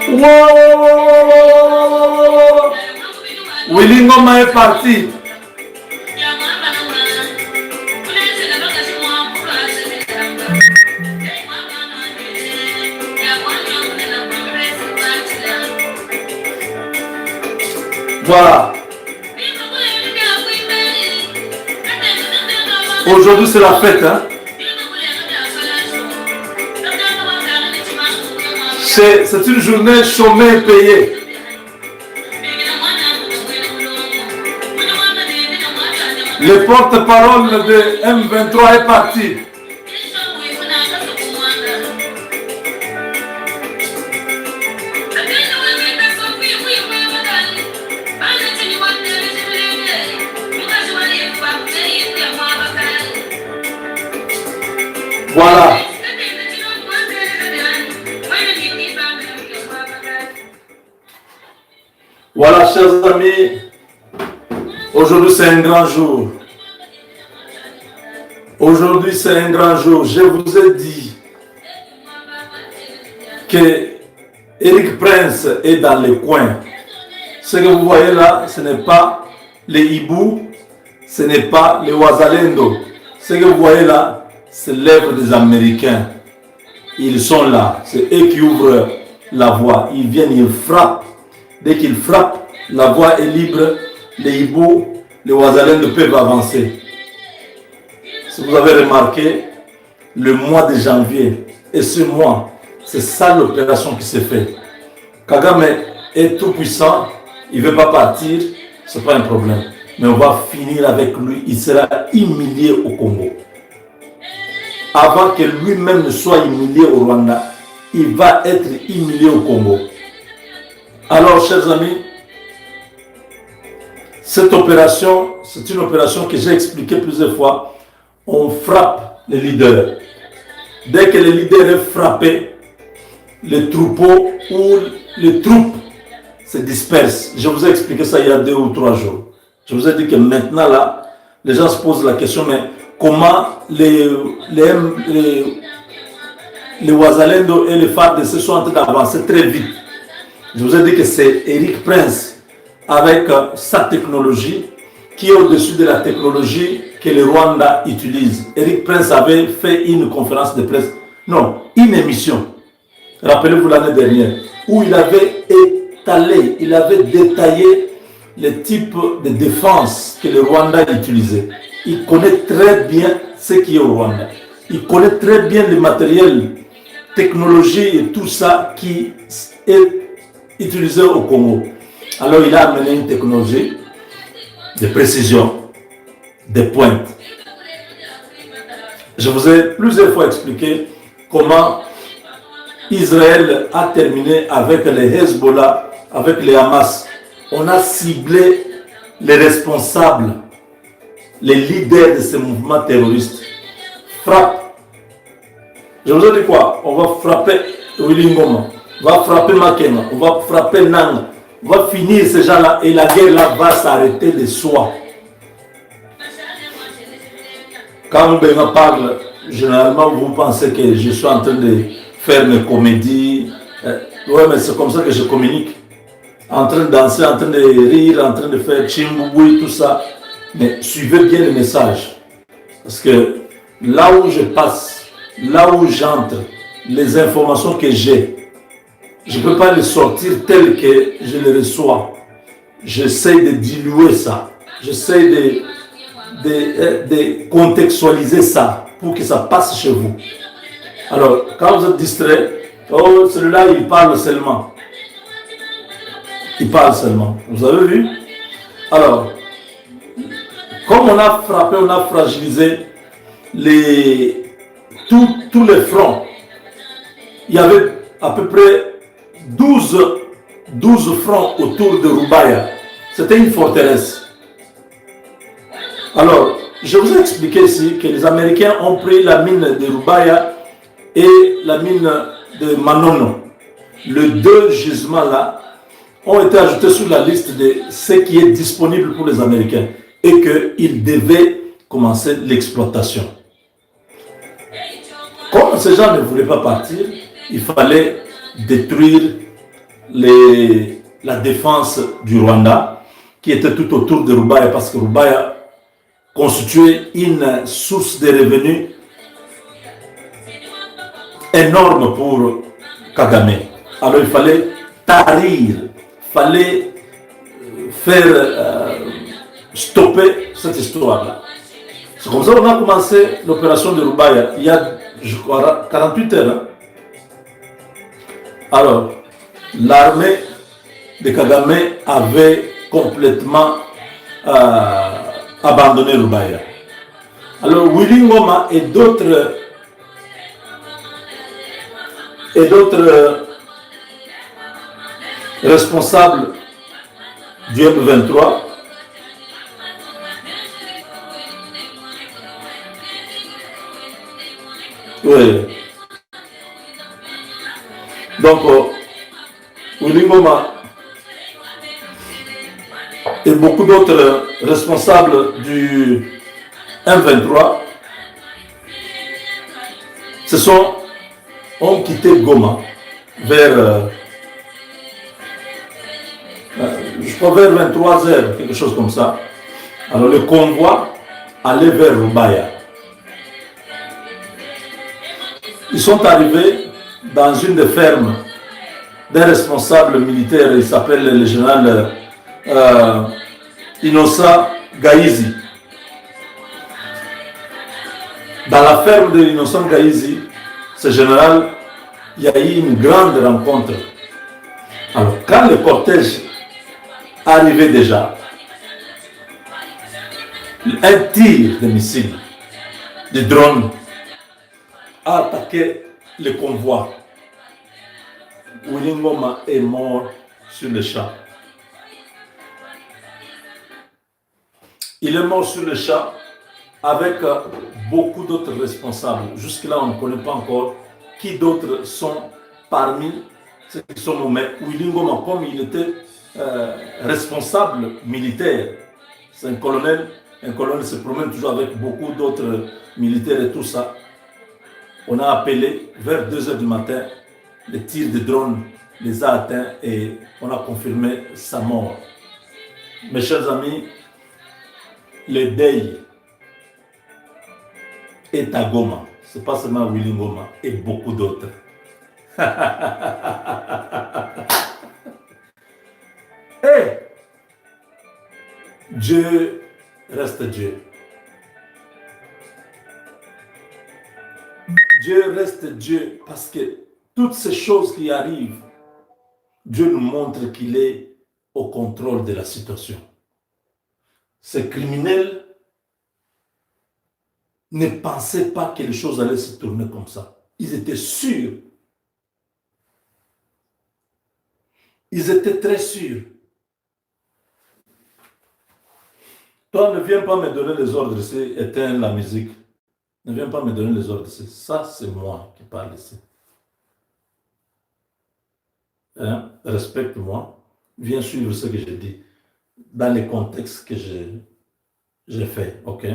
Wow. Willy Ngoma est parti. Voilà. Aujourd'hui, c'est la fête. Hein? C'est une journée chômée payée. Le porte-parole de M23 est parti. Voilà. Voilà, chers amis, aujourd'hui c'est un grand jour. Aujourd'hui c'est un grand jour. Je vous ai dit que Eric Prince est dans le coin. Ce que vous voyez là, ce n'est pas les hiboux, ce n'est pas les Wazalendo. Ce que vous voyez là, c'est l'œuvre des Américains. Ils sont là, c'est eux qui ouvrent la voie. Ils viennent, ils frappent. Dès qu'ils frappent, la voie est libre. Les hiboux, les Wazalendo peuvent avancer. Si vous avez remarqué, le mois de janvier et ce mois, c'est ça l'opération qui s'est faite. Kagame est tout puissant, il ne veut pas partir, ce n'est pas un problème. Mais on va finir avec lui, il sera humilié au Congo. Avant que lui-même ne soit humilié au Rwanda, il va être humilié au Congo. Alors, chers amis, cette opération, c'est une opération que j'ai expliquée plusieurs fois. On frappe les leaders. Dès que le leader est frappé, les troupeaux ou les troupes se dispersent. Je vous ai expliqué ça il y a 2 ou 3 jours. Je vous ai dit que maintenant, là, les gens se posent la question, mais comment les Wazalendo et les FARDC sont en train d'avancer très vite. Je vous ai dit que c'est Eric Prince avec sa technologie qui est au-dessus de la technologie que le Rwanda utilise. Eric Prince avait fait une conférence de presse, non, une émission, rappelez-vous l'année dernière, où il avait étalé, il avait détaillé les types de défense que le Rwanda utilisait. Il connaît très bien ce qui est au Rwanda. Il connaît très bien le matériel, technologie et tout ça qui est utilisé au Congo. Alors il a amené une technologie de précision, de pointe. Je vous ai plusieurs fois expliqué comment Israël a terminé avec les Hezbollah, avec les Hamas. On a ciblé les responsables, les leaders de ces mouvements terroristes. Frappe. Je vous ai dit quoi? On va frapper Willy Ngoma, on va frapper Makena, on va frapper Nang, on va finir ces gens-là et la guerre là va s'arrêter de soi. Quand Mbema parle, généralement vous pensez que je suis en train de faire mes comédies. Oui, mais c'est comme ça que je communique. En train de danser, en train de rire, en train de faire chimboui, tout ça. Mais suivez bien le message. Parce que là où je passe, là où j'entre, les informations que j'ai, je ne peux pas les sortir telles que je les reçois. J'essaie de diluer ça. J'essaie de contextualiser ça pour que ça passe chez vous. Alors, quand vous êtes distrait, oh, celui-là, il parle seulement. Il parle seulement. Vous avez vu? Alors, comme on a frappé, on a fragilisé tous les fronts, il y avait à peu près 12 fronts autour de Rubaya. C'était une forteresse. Alors, je vous ai expliqué ici que les Américains ont pris la mine de Rubaya et la mine de Manono. Les 2 gisements là ont été ajoutés sur la liste de ce qui est disponible pour les Américains et qu'ils devaient commencer l'exploitation. Comme ces gens ne voulaient pas partir, il fallait détruire la défense du Rwanda qui était tout autour de Rubaya parce que Rubaya constituait une source de revenus énorme pour Kagame. Alors il fallait tarir, il fallait faire stopper cette histoire-là. C'est comme ça qu'on a commencé l'opération de Rubaya il y a, je crois, 48 heures. Hein. Alors, l'armée de Kagame avait complètement abandonné Rubaya. Alors, Willy Ngoma et d'autres responsables du M23 oui. Donc, Willy Ngoma et beaucoup d'autres responsables du M23 ont quitté Goma vers, je crois vers 23h, quelque chose comme ça. Alors le convoi allait vers Rubaya. Ils sont arrivés dans une des fermes d'un responsable militaire, il s'appelle le général Innocent Gaïzi. Dans la ferme de Innocent Gaïzi, ce général, il y a eu une grande rencontre. Alors, quand le cortège arrivait déjà, un tir de missiles, de drones, a attaqué le convoi. Willy Ngoma est mort sur le champ. Il est mort sur le champ avec beaucoup d'autres responsables. Jusque-là, on ne connaît pas encore qui d'autres sont parmi ceux qui sont nommés. Willy Ngoma, comme il était responsable militaire, c'est un colonel se promène toujours avec beaucoup d'autres militaires et tout ça. On a appelé vers 2h du matin, les tirs de drone les a atteints et on a confirmé sa mort. Mes chers amis, le deuil est à Goma. Ce n'est pas seulement Willy Ngoma et beaucoup d'autres. Et Dieu reste Dieu. Dieu reste Dieu parce que toutes ces choses qui arrivent, Dieu nous montre qu'il est au contrôle de la situation. Ces criminels ne pensaient pas que les choses allaient se tourner comme ça. Ils étaient sûrs. Ils étaient très sûrs. Toi, ne viens pas me donner les ordres ici, éteins la musique. Ne viens pas me donner les ordres ici. Ça, c'est moi qui parle ici. Hein? Respecte-moi. Viens suivre ce que je dis. Dans les contextes que j'ai fait, ok?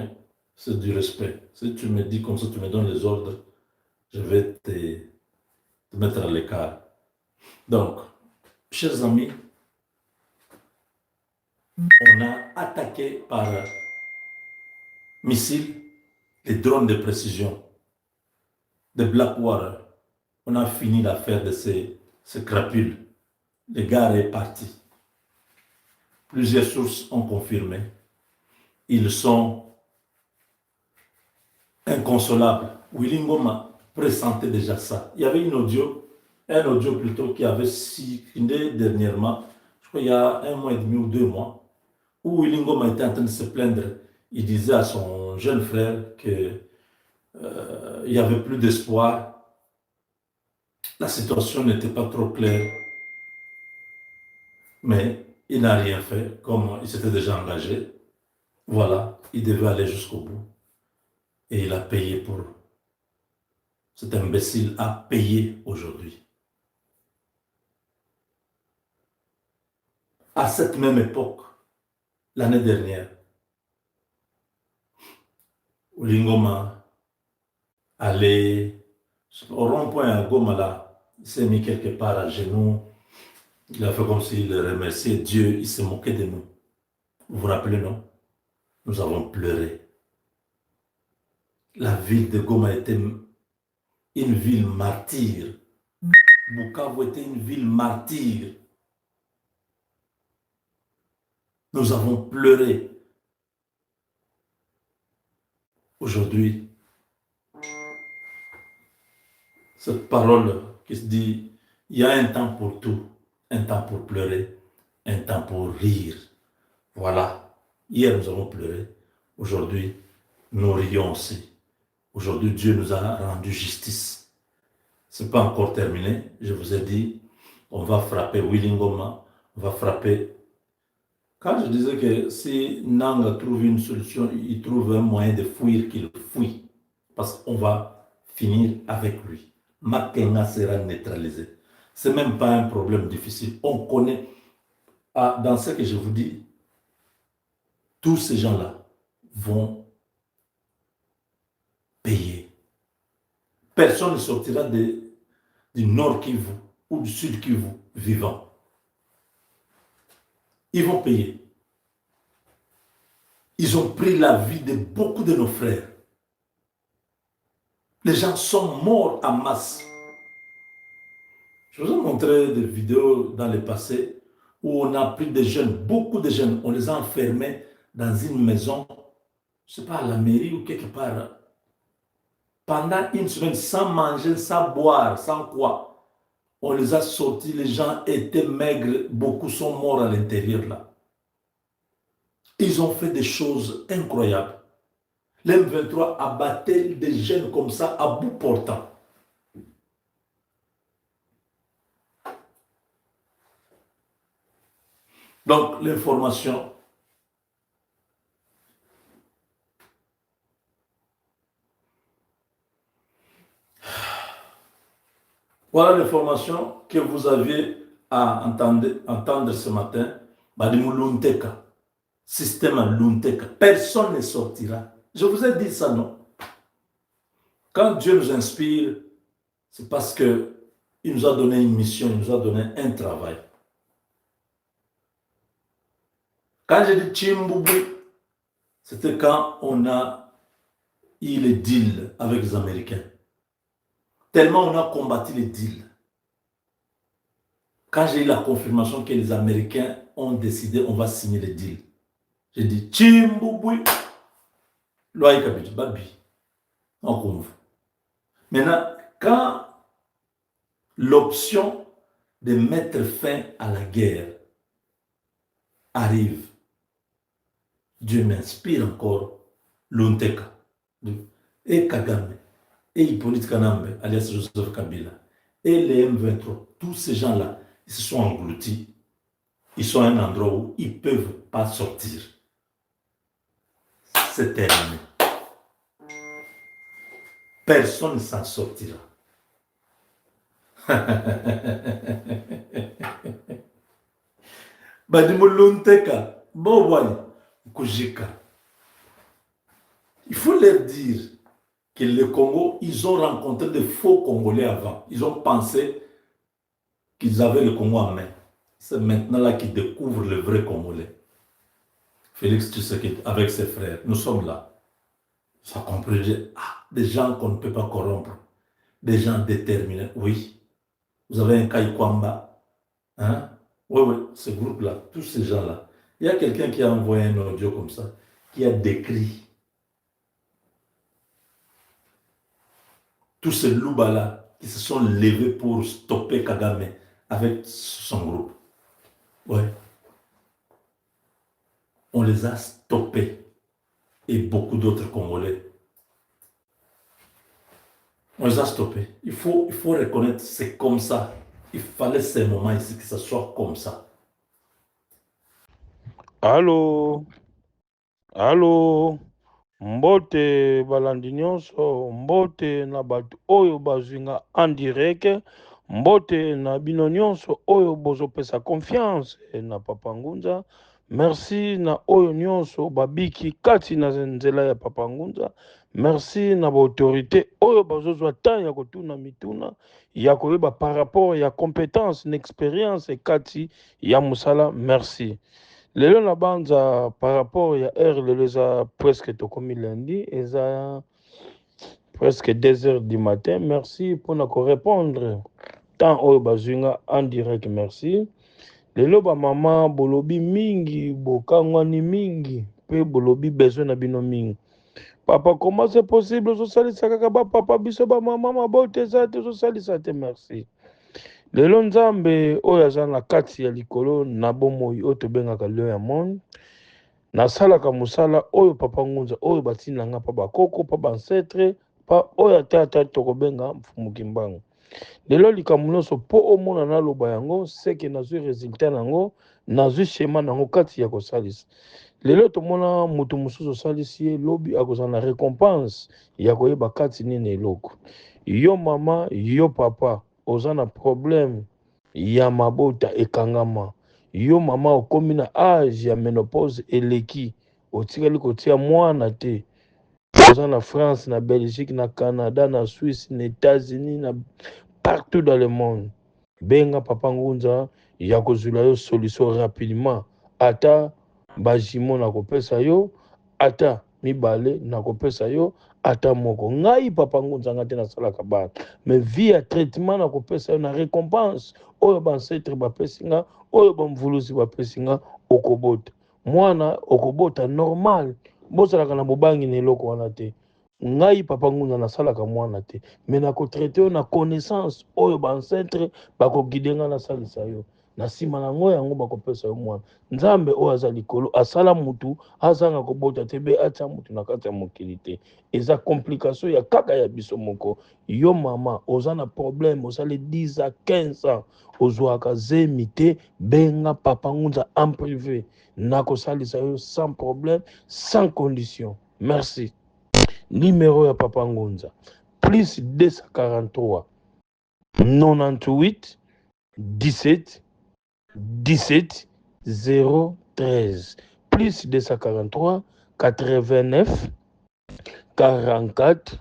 C'est du respect. Si tu me dis comme ça, tu me donnes les ordres, je vais te mettre à l'écart. Donc, chers amis, on a attaqué par missiles les drones de précision de Blackwater. On a fini l'affaire de ces crapules. Le gars est parti. Plusieurs sources ont confirmé. Ils sont inconsolables. Willy Ngoma pressentait déjà ça. Il y avait un audio plutôt qui avait circulé dernièrement, je crois il y a 1 mois et demi ou 2 mois, où Willy Ngoma était en train de se plaindre. Il disait à son jeune frère qu'il n'y avait plus d'espoir. La situation n'était pas trop claire. Mais il n'a rien fait, comme il s'était déjà engagé. Voilà, il devait aller jusqu'au bout. Et il a payé pour. Cet imbécile a payé aujourd'hui. À cette même époque, l'année dernière, Willy Ngoma allait Au rond-point à Goma, là, il s'est mis quelque part à genoux. Il a fait comme s'il remerciait Dieu. Il se moquait de nous. Vous vous rappelez, non? Nous avons pleuré. La ville de Goma était une ville martyre. Bukavu était une ville martyre. Nous avons pleuré. Aujourd'hui, cette parole qui se dit, il y a un temps pour tout, un temps pour pleurer, un temps pour rire. Voilà. Hier, nous avons pleuré. Aujourd'hui, nous rions aussi. Aujourd'hui, Dieu nous a rendu justice. Ce n'est pas encore terminé. Je vous ai dit, on va frapper Willingoma, on va frapper. Quand je disais que si Nanga trouve une solution, il trouve un moyen de fuir, qu'il fuit. Parce qu'on va finir avec lui. Makenga sera neutralisé. Ce n'est même pas un problème difficile. On connaît, dans ce que je vous dis, tous ces gens-là vont payer. Personne ne sortira du nord Kivu ou du sud Kivu vivant. Ils vont payer. Ils ont pris la vie de beaucoup de nos frères. Les gens sont morts en masse. Je vous ai montré des vidéos dans le passé où on a pris des jeunes, beaucoup de jeunes, on les a enfermés dans une maison, je ne sais pas, à la mairie ou quelque part, pendant une semaine, sans manger, sans boire, sans quoi. On les a sortis, les gens étaient maigres, beaucoup sont morts à l'intérieur là. Ils ont fait des choses incroyables. L'M23 a battu des jeunes comme ça à bout portant. Donc, l'information, voilà l'information que vous avez à entendre ce matin. Badimu Lunteka, système Lunteka, personne ne sortira. Je vous ai dit ça, non? Quand Dieu nous inspire, c'est parce qu'il nous a donné une mission, il nous a donné un travail. Quand j'ai dit Chimboubou, c'était quand on a eu les deals avec les Américains. Tellement on a combattu les deals. Quand j'ai eu la confirmation que les Américains ont décidé on va signer les deals, j'ai dit Chimboubou, Loïc Abidj, Babi, on convoque. Maintenant, quand l'option de mettre fin à la guerre arrive, Dieu m'inspire encore Lunteka et Kagame et Hippolyte Kanambe, alias Joseph Kabila, et les M23, tous ces gens-là, ils se sont engloutis. Ils sont à un endroit où ils ne peuvent pas sortir. C'est terminé. Personne ne s'en sortira. Badimu Lunteka, Bobwani, Kujika. Il faut leur dire que le Congo, ils ont rencontré de faux Congolais avant. Ils ont pensé qu'ils avaient le Congo en main. C'est maintenant là qu'ils découvrent le vrai Congolais. Félix Tshisekedi avec ses frères, nous sommes là. Ça comprenait des gens qu'on ne peut pas corrompre, des gens déterminés. Oui, vous avez un Kaikwamba, hein? Oui, ce groupe-là, tous ces gens-là. Il y a quelqu'un qui a envoyé un audio comme ça, qui a décrit tous ces loups-là qui se sont levés pour stopper Kagame avec son groupe. Oui. On les a stoppés. Et beaucoup d'autres Congolais. On les a stoppés. Il faut reconnaître, c'est comme ça. Il fallait ces moments ici que ça soit comme ça. Allô? Allô? Mbote balandi nyonso, mbote na bato oyo bazinga en direct, mbote na bino nyonso oyo bozopesa confiance na Papa Ngunza. Merci na oyo nyonso babiki kati na nzela ya Papa Ngunza. merci na baautorité oyo bazozwa temps ya kotuna mituna ya koyeba par rapport ya compétence na expérience kati ya mosala merci. Lelo na banza par rapport ya heure lelo eza presque tokomi lundi eza presque 2 heures du matin merci mpona korépondre temps oyo bazwinga en direct merci. Lelo bamama bolobi mingi bokangwani mingi mpe bolobi besoin na bino mingi. Papa, comment c'est possible? Ozosalisa kaka bapapa biso bamama mabote eza te ozosalisa te merci. Lelo nzambe oyo aza na kati ya likolo na bomoi oyo tobengaka lio ya monde nasalaka mosala oyo papa ngunza oyo batindanga mpa bakoko mpa bancetre mpa oyo ata tokobenga mfumuki mbango. Lelo likambo nyonso mpo omona naloba yango seke nazwi resultat nango nazwi shema nango kati ya kosalisa. Lelo tomona mutu mosusu osalisi ye lobi akozala na récompense ya koyeba kati nini eloko. Yo mama yo papa oza na problème ya mabota ekangama. Yo mama okomi na âge ya ménopause eleki otikali kotia mwana te. Oza na France, na Belgique, na Canada, na Suisse, na États-Unis, na partout dans le monde. Benga papa ngunza ya kozula yo solution rapidement. Ata bajimo na kopesa yo, ata mibale na kopesa yo, ata moko. Ngai papa ngunza ngate na salaka bana. Mais via traitement na kopesa yo na récompense. Oyo bancetre bapesinga, oyo bamvulusi bapesinga okobota. Mwana okobota normal. Bozalaka na bobangi na eloko wana te. Ngai papa ngunza nasalaka mwana te mais nakotraite yo na connaissance oyo bancetre bakogidenga nasalisa yo na nsima nango yango bakopesa yo mwana. Nzambe oyo aza likolo asala mutu azanga kobota te be atia mutu na kati ya mokili te. Eza complication ya kaka ya biso moko. Yo mama oza na problème osali 10 à 15 ans ozwaka zemi te benga papa ngunza en privé nakosalisa yo sans problème sans condition. Merci. Numéro ya papa ngunza plus 243 98 17 17 013 plus 243 89 44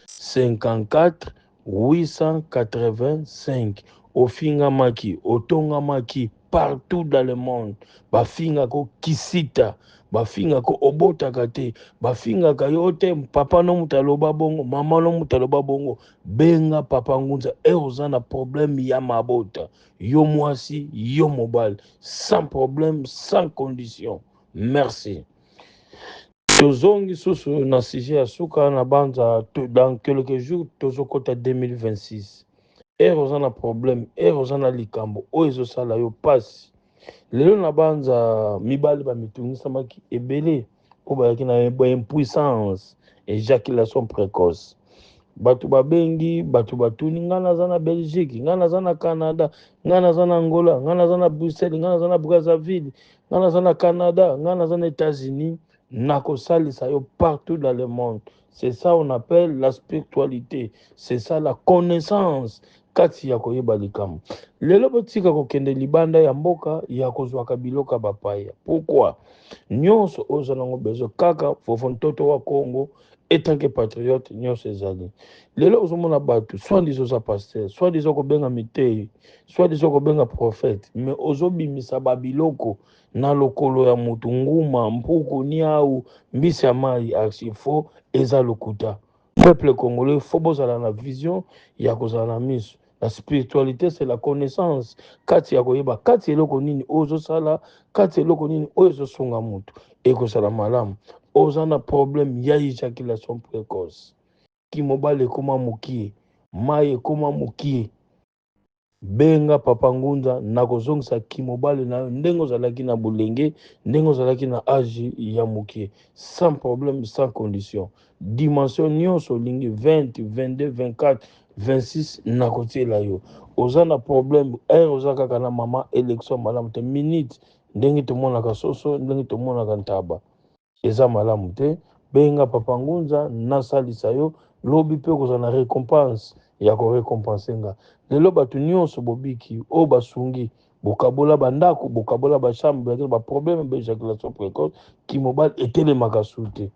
54 885. Ofingamaki otongamaki partout dans le monde. Bafingako kisita bafingako obotaka te bafingaka yo te papa no mutu aloba bongo mama no mutu aloba bongo benga papa ngunza oza na problème ya mabota yo mwasi yo mobali sans problème sans condition. Merci. Tozongi susu na sujet ya suka na banza dans quelques jours tozokota 2026. Oza na problème oza na likambo oyo ezosala yo pasi. Lelo na banza mibali bamitungisamaki ebele oyo bayaki na impuissance éjaculation précoce. Batu babengi batu batuni nga naza na Belgique nga naza na Canada nga naza na Angola nga naza na Bruxelles nga naza na Brazzaville nga naza na Canada nga naza na États-Unis nakosalisa yo partout dans le monde. C'est ça on appelle la spiritualité, c'est ça la connaissance kati ya koyeba likambo. Lelo botika kokende libanda ya mboka ya kozwaka biloka bapaya. Pourquoi? Nyonso oza nango bezo kaka fofo ntoto wa Congo etanke patriote nyonso ezali. Lelo ozomona batu soit diso za pasteur, soit diso kobenga mitei, soit diso kobenga prophète, mais ozobimisa babiloko na lokolo ya mutu nguma mpuku niau mbisi ya mai archifo eza lokuta. Peuple congolais faut bozala na vision ya kozala na miso. La spiritualité c'est la connaissance kati ya koyeba kati eloko nini ozosala kati eloko nini ozosunga mutu ekozala malamu. Oza na problème ya éjaculation précoce kimobali ekoma mokie mai ekoma mokie benga papa ngunza nakozongisa kimobali na ndenge ozalaki na bulenge ndenge ozalaki na âge ya mokie sans problème sans condition. Dimension nyonso olingi 20 22 24 26 nakotiela yo. Oza na problème oza kaka na mama élection malamu te minute ndenge tomonaka soso ndenge tomonaka ntaba eza malamu te benga papa ngunza nasalisa yo lobi pe kozala na récompense ya korécompense nga. Lelo batu nyonso bobiki oyo basungi bokabola bandako bokabola bachambre baproblème ba éjaculation précoce kimobali etelemaka su te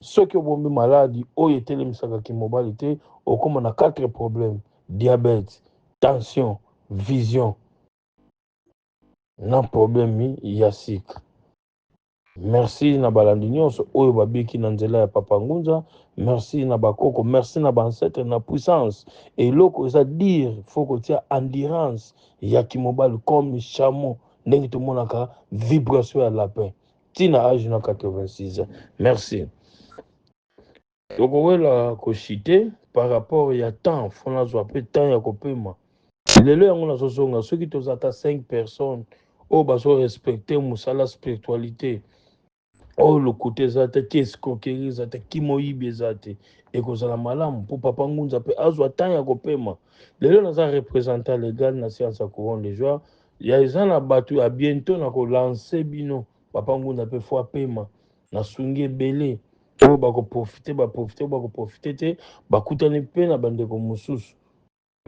soki obombi maladi oyo etelemisaka kimobali te okóma na 4 problèmes: diabète, tension, vision na problème ya sucre. Merci na balandi nyonso oyo babiki na nzela ya Papa Ngunza. Merci na bakoko, merci na bancetre na puissance. Eloko eza dire faut kotia endurance ya kimobali comme chameau ndenge tomonaka vibration ya lapin tina age na 86 ans. Merci. Tokowela koshite par rapport ya temps fo nazwa mpe temps ya kopema lelo yango nazozonga soki toza ata 5 personnes oyo bazorespecte mosala spiritualité oyo lokuta eza te ti escroquerie eza te kimoyibi eza te ekozala malamu mpo Papa Ngunza mpe azwa temps ya kopema. Lelo naza représentant légal na science ya courant de joie ya eza na bato ya bientôt na kolanse bino Papa Ngunza mpe fo apema nasungi ebele oyo bakoprofite bakoprofite te bakutani mpe na bandeko mosusu.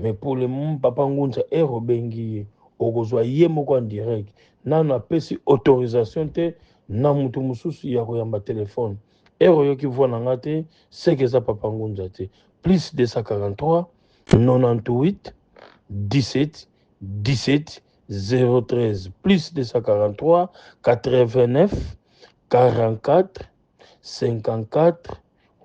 Mais pour le moment Papa Ngunza obengi ye okozwa ye moko en direct nano apesi autorisation te na mutu mosusu ya koyamba telefone oyoki voix na nga te seke eza Papa Ngunza te. Plus 243 98 17 17 013 plus 243 89 44 54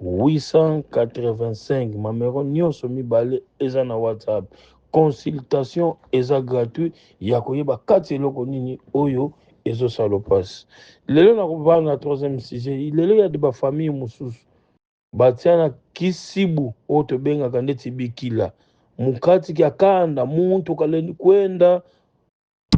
885 mamero nyonso mibale eza na WhatsApp. Consultation eza gratuit ya koyeba kati eloko nini oyo ezosala pasi. Lelo nakobana na troisième sujet lelo ya de bafamille mosusu batia na kisibu oyo tobengaka ndeti bikila mukati kia kanda muntu kaleni kwenda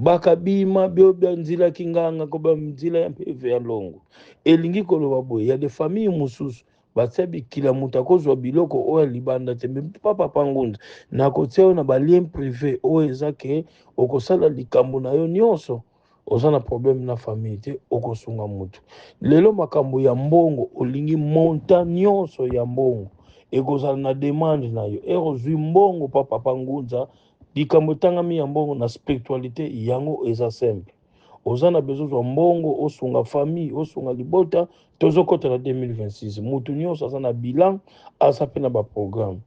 bakabima biobia nzila kinganga koba nzila ya mpeve ya longo elingi koloba boye ya de famille mosusu batia bikila mutu akozwa biloko oyo libanda te mpa Papa Ngunza nakotia oyo na balien privé oyo eza ke okosala likambo na yo nyonso oza na problème na famille te okosunga mutu. Lelo makambo ya mbongo olingi monta nyonso ya mbongo ekozala na demande na yo ekozwi mbongo pa Papa Ngunza likambo etangami ya mbongo na spiritualité yango eza simple. Oza na besoin zwa mbongo osunga famille osunga libota tozokota na 2026 mutu nyonso aza na bilan aza mpe na baprogramme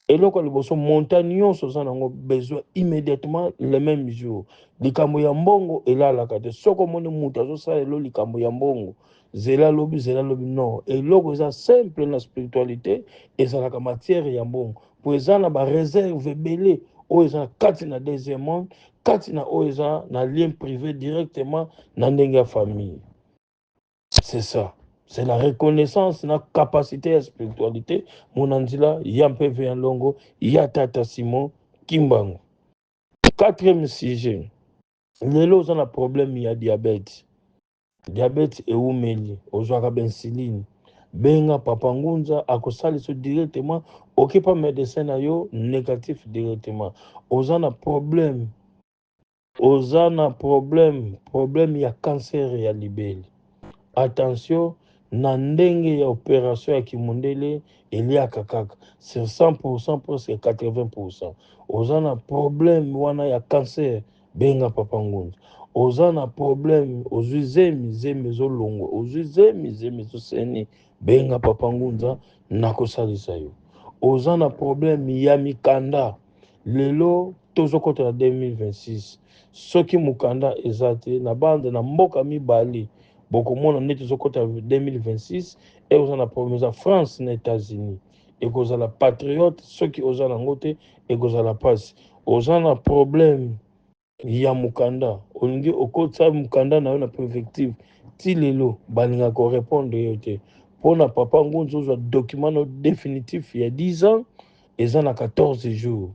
eloko liboso montagne nyonso oza nango besoin immédiatement le même jour. Likambo ya mbongo elalaka te soko omoni mutu azosala elo likambo ya mbongo zela lobi non eloko eza simple na spiritualité ezalaka matière ya mbongo po eza na bareserve ebele oyo eza kati na deuxième monde kati na oyo eza na lien privé directement na ndenge ya famille. C'est ça. C'est la reconnaissance na capacité ya spiritualité monanzila ya mpeve ya longo ya tata Simon Kimbangu. Quatrième sujet lelo oza na problème ya diabète eumeli ozwaka bensiline benga Papa Ngunza akosali so directement okipa médecin na yo négatif directement. Oza na problème ya cancer ya libeli. Attention na ndenge ya opération ya kimondele eliaka kaka sur 100% presque 80%. Oza na problème wana ya cancer benga Papa Ngunza. Oza na problème ozwi zemi ezolongwa ozwi zemi ezoseni benga Papa Ngunza nakosalisa yo. Oza na problème ya mikanda lelo tozokota na 2026 soki mukanda eza te na bande na mboka mibale bokomona neti tozokota 2026 oza na problème za France na États-Unis ekozala patriote soki oza nango te ekozala pasi. Oza na problème ya mukanda olingi okotisa mukanda na yo na préfective ti lelo balinga korépondre yo te mpona Papa Ngunza ozwa document no définitif ya 10 ans eza na 14 jours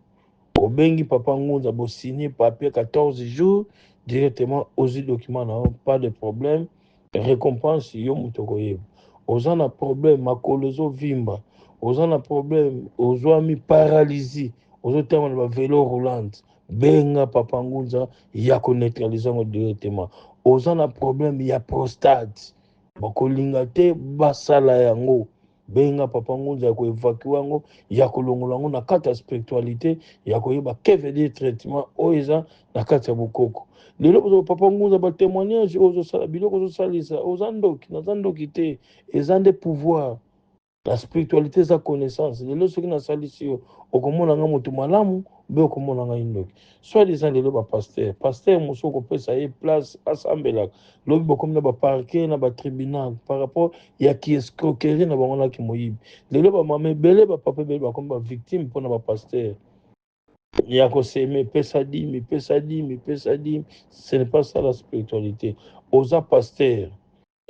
obengi Papa Ngunza bosigner papier 14 jours directement ozwi document na yo pas de problème récompense yo mutu koyeba. Oza na problème makolo ezovimba oza na problème ozwami paralysie ozotema na bavelo roulante benga Papa Ngunza ya koneutralize yango directement. Oza na problème ya prostate bakolinga te basala yango benga papa ngunza ya koévacue yango ya kolongola yango na kati ya spiritualité ya koyeba que veut dire traitement oyo eza na kati ya bokoko. Lelo kozwa papa ngunza batémoignage oyo ozosala biloko ozosalisa oza ndoki naza ndoki te eza nde pouvoir. La spiritualité eza connaissance. Lelo soki nasalisi yo okomona nga motu malamu be okomona nga indoki. Soit disant lelo bapaster paster mosu okopesa ye place asambelaka lobi bokomi na baparke na batribunal par rapport ya kiescroquerie na bango naki moyibi. Lelo bamama ebele bapapa ebele bakomi bavictime mpona bapaster ya koseme pesa dimi pesa dimi pesa dimi. Ce n'est pas ça la spiritualité. Oza paster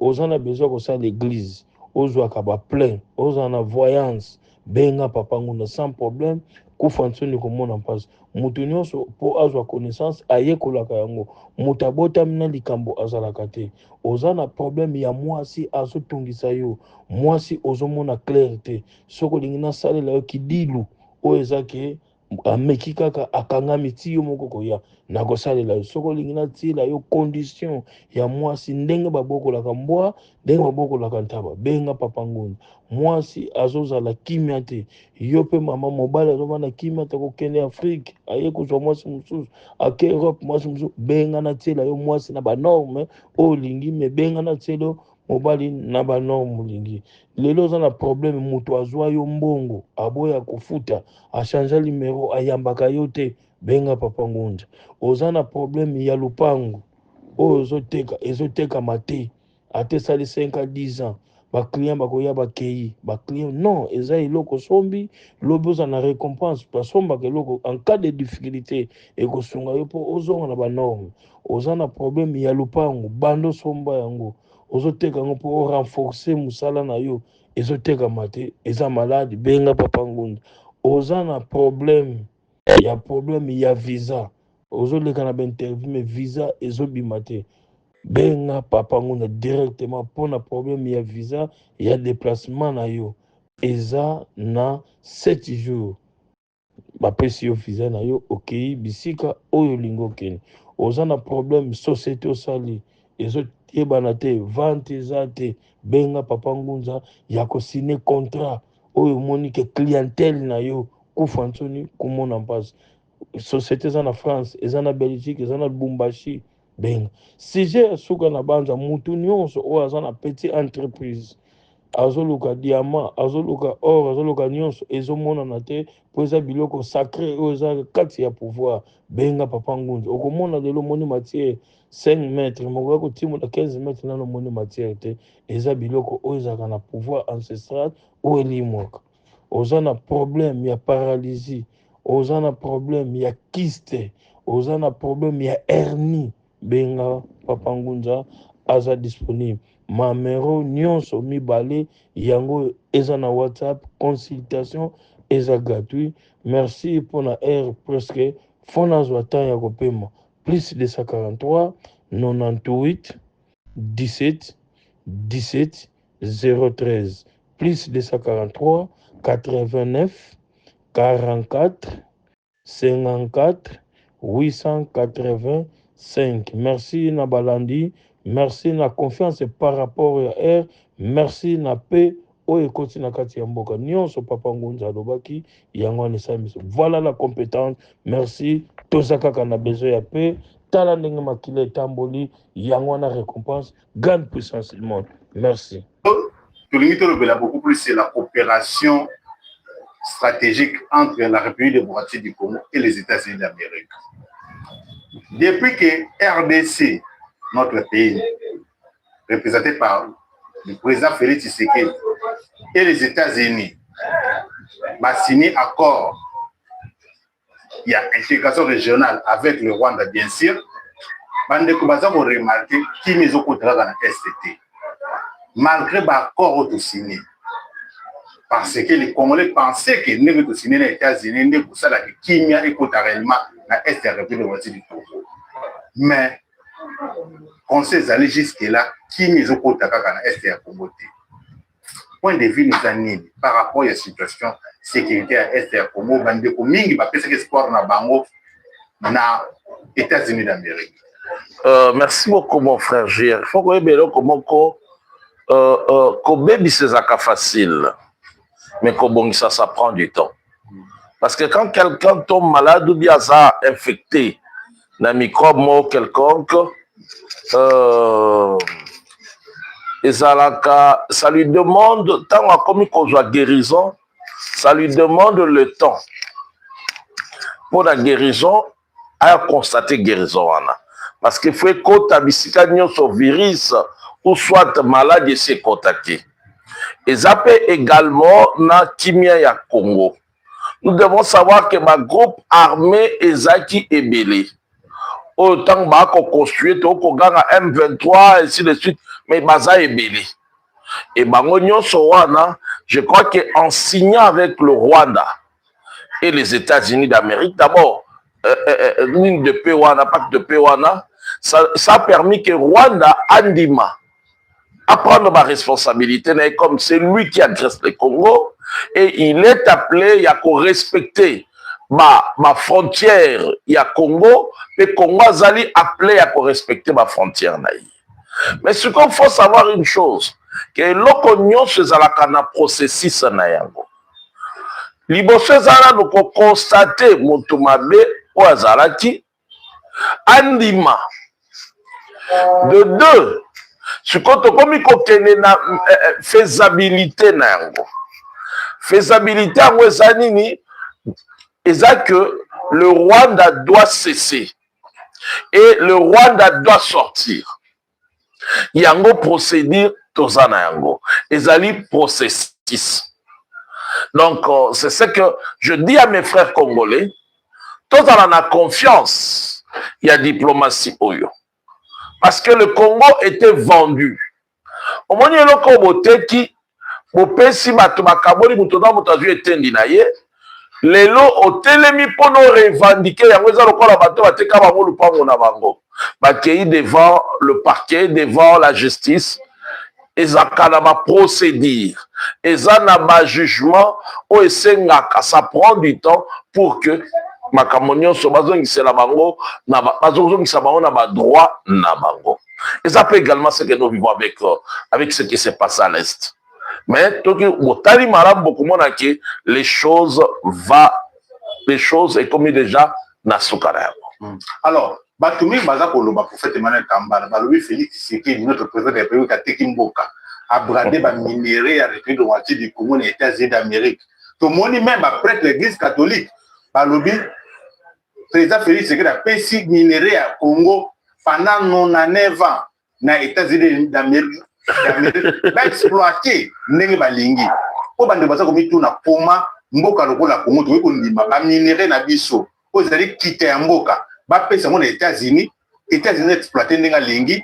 oza na besoin kosala l'église ozwaka baplein oza na voyance benga papa ngunda sans problème kufa nsoni komona mpasi moto nyonso mpo azwa connaissance ayekolaka yango moto abotami na likambo azalaka te. Oza na problème ya mwasi azotungisa yo mwasi ozomona clair te soki olingi nasalela yo kidilu oyo eza ke ameki kaka akangami ti yo moko koya nakosalela yo soki olingi natiela yo condition ya mwasi ndenge babokolaka mbwa ndenge babokolaka ntaba benga papa ngunda mwasi azozala kimia te yo mpe mama mobali azovanda kimia te kokende afrique aye kozwa mwasi mosusu ake europe mwasi mosusu benga natiela yo mwasi na banorme oyo olingi me benga natiela yo mobali na banorme olingi. Lelo oza na problème moto azwa yo mbongo aboya kofuta achange numero ayambaka yo te benga papa ngunza. Oza na problème ya lupango oyo ezotekama te ate esali 5 à 10 ans baclient bakoya bakei baclient non eza eloko sombi lobi oza na récompense basombaka eloko en cas de difficulté ekosunga yo mpo ozonga na banorme. Oza na problème ya lupango bando somba yango ozoteka yango mpo orenforce mosala na yo ezotekama te eza malade benga papa ngunda. Oza na problème ya visa ozoleka na bainterview me visa ezobima te benga papa ngunda directement mpona problème ya visa ya déplacement na yo eza na 7 jours bapesi yo visa na yo okei bisika oyo olingi okende. Oza na problème société osali ezoyebana te vente eza te benga papa ngunza ya kosine contrat oyo omoni ke clientèle na yo kufa nsoni komona mpasi. Société eza na France eza na Belgique eza na Lubumbashi benga. Sujet ya suka na banza mutu nyonso oyo aza na petit entreprise azoluka diamant azoluka or azoluka nyonso ezomonana te mpo eza biloko sacré oyo eza kati ya pouvoir benga papa ngunza. Okomona lelo moni matière 5 mètres mokoya kotimola 15 mètres nano moni matière te eza biloko oyo ezalaka na pouvoir ancestral oyo elimwaka. Oza na problème ya paralysie oza na problème ya kyste oza na problème ya hernie benga papa ngunza aza disponible. Mamero nyonso mibale yango eza na WhatsApp consultation eza gratuit. Merci pour la air presque fona zwa temps ya kopema plus 243 98 17 17 013 plus 243 89 44 54 885. Merci na balandi, merci na confiance par rapport à R, merci na paix oyo ekoti na kati ya mboka nyonso papa ngunza alobaki yango wana esambisa. Voilà la compétence. Merci toza kaka na besoin ya paix tala ndenge makila etamboli yango wana récompense grande puissance du monde. Merci. Tolingi tolobela beaucoup plus c'est la coopération stratégique entre la République démocratique du Congo et les États-Unis d'Amérique. Depuis que RDC, notre pays, représenté par le président Félix Tshisekedi et les États-Unis, va signer accord, il y a intégration régionale avec le Rwanda, bien sûr, bande commençons à remarquer qui nous ont contrat dans la STT. Malgré l'accord auto signé, parce que les Congolais pensaient que nous avons signé les États-Unis, nous avons ça qui n'y a écouté réellement la Est de la République du Congo. Mais, quand c'est allé jusque-là, qui nous a écouté dans la Est de la Congo. Point de vue nous anime par rapport à la situation sécuritaire à l'Est de la Congo, bande ko mingi ba pesa espoir na bango na États-Unis d'Amérique. Merci beaucoup mon frère Gilles. Faut que belo comment ko bébé c'est facile. Mais comme ça prend du temps. Parce que quand quelqu'un tombe malade ou bien ça infecté d'un microbe quelconque, ça lui demande, tant comme il soit guérison, ça lui demande le temps. Pour la guérison, à constater guérison. Parce qu'il faut que sur virus ou soit malade et se contacter. Et ça peut également dans Kimia ya Congo. Nous devons savoir que ma groupe armé Ezaki est belé. Autant qu'on construit, qu'on gagne M23 et ainsi de suite, mais Baza est belé. Et Bangonyo Sowana, je crois qu'en signant avec le Rwanda et les États-Unis d'Amérique, d'abord, ligne de Pewana, pacte de Pewana, ça a permis que Rwanda Andima à prendre ma responsabilité, mais comme c'est lui qui agresse le Congo, et il est appelé à respecter ma frontière, il y a Congo, et Congo Zali appelé à respecter ma frontière. Mais ce qu'il faut savoir une chose, que l'opinion chez Alakana processus nayango. Liboso zala nous constater Motomabe ou Azalaki, Andima. De deux, ce qu'on a na faisabilité nango. Faisabilité en Wezanini, c'est que le Rwanda doit cesser et le Rwanda doit sortir. Yango procédure tozana yango. Ezali processus. Donc c'est ce que je dis à mes frères congolais. Tous en a confiance. Il y a diplomatie oyo. Parce que le Congo était vendu. Au moment où il y a le Congo qui opesi matumakaboli mutona mutazu etendi na ye lelo otelemi pono revendiquer yango eza lokola bato bateka bango lupango na bango bakei devant le parquet, devant la justice, ezaka na ba procédure, eza na ba jugement o esengaka, ça prend du temps pour que makambo nyonso bazongisela bango na bazongisa bango na ba droit na bango. Et ça peut également ce que nous vivons avec ce qui s'est passé à l'Est. Mais les choses est comme déjà Nasukara. Alors, Batoumi Bazakolo, prophète Emmanuel Kambala, Baloui Félix Tshisekedi, notre président de la République à Tekimboka, a bradé les minéraux à la République de moitié du Congo et des États-Unis d'Amérique. Tout le monde, même après l'église catholique, Balobi, président Félix Tshisekedi a payé minéraux à Congo pendant 9 ans dans les États-Unis d'Amérique. Va exploiter ndenge balingi po bande baza komi tuna poma mboka lokola Congo to ko ndima ba minéré na biso po zali kite ya mboka ba pesa mo na États-Unis exploiter ndenge lingi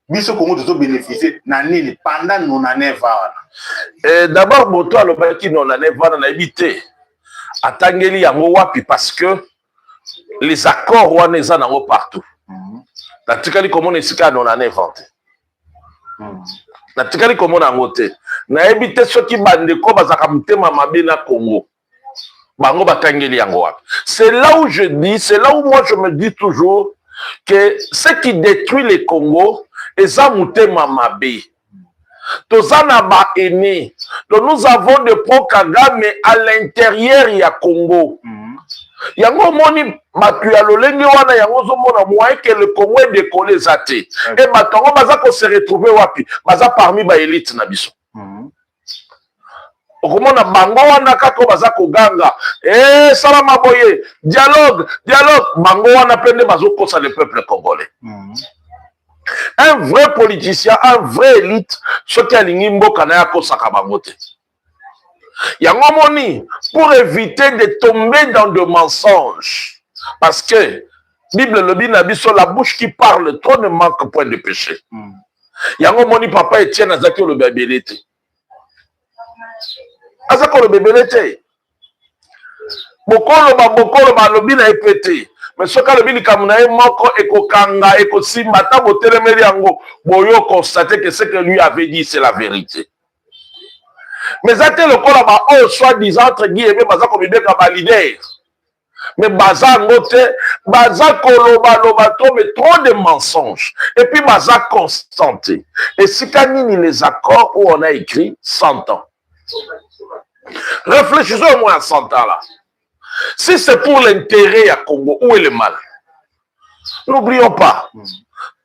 biso Congo to bénéficier na nini pendant 9 ans. D'abord moto alobaki 9 ans na éviter atangeli yango wapi parce que les accords wana eza nango partout. Natikali komona esika 9 ans. Natikali komona yango te na ebite soki bandeko bazaka mutema mabe na Congo bango batangeli yango wapi. C'est là où je dis, c'est là où moi je me dis toujours que ce qui détruit le Congo eza mutema mabe. Tozana ba ene. Donc nous avons des pro-Kagame à l'intérieur ya Congo. Yango moni matuya lolenge wana yango zomona moyen que le Congo est décollé zate. Et matango baza ko se retrouver wapi? Baza parmi ba élite na biso. Okomona bango wana kako baza ko ganga. Salama boye, dialogue, bango wana pende bazo kosa le peuple congolais. Un vrai politicien, un vrai élite, ce qui a l'ingimbo kana ya kosaka bango te. Yango moni, pour éviter de tomber dans de mensonges, parce que Bible le dit na biso, la bouche qui parle trop ne manque point de péché. Yango moni papa Etienne azaki le bébélete. Azaki le bébélete. Bokolo ba lobi na epete. Mais ce que le bili kamuna e moko ekokanga ekosimba ta botelemeli yango boyo constater que ce que lui avait dit c'est la vérité. Mais c'était le cas là-bas, soi-disant, entre guillemets, baza comme un leader. Mais baza ngote, baza koloba, mais trop de mensonges. Et puis baza constanté. Et si kanini les accords où on a écrit 100 ans. Réfléchissons au moins à 100 ans là. Si c'est pour l'intérêt à Congo, où est le mal? N'oublions pas,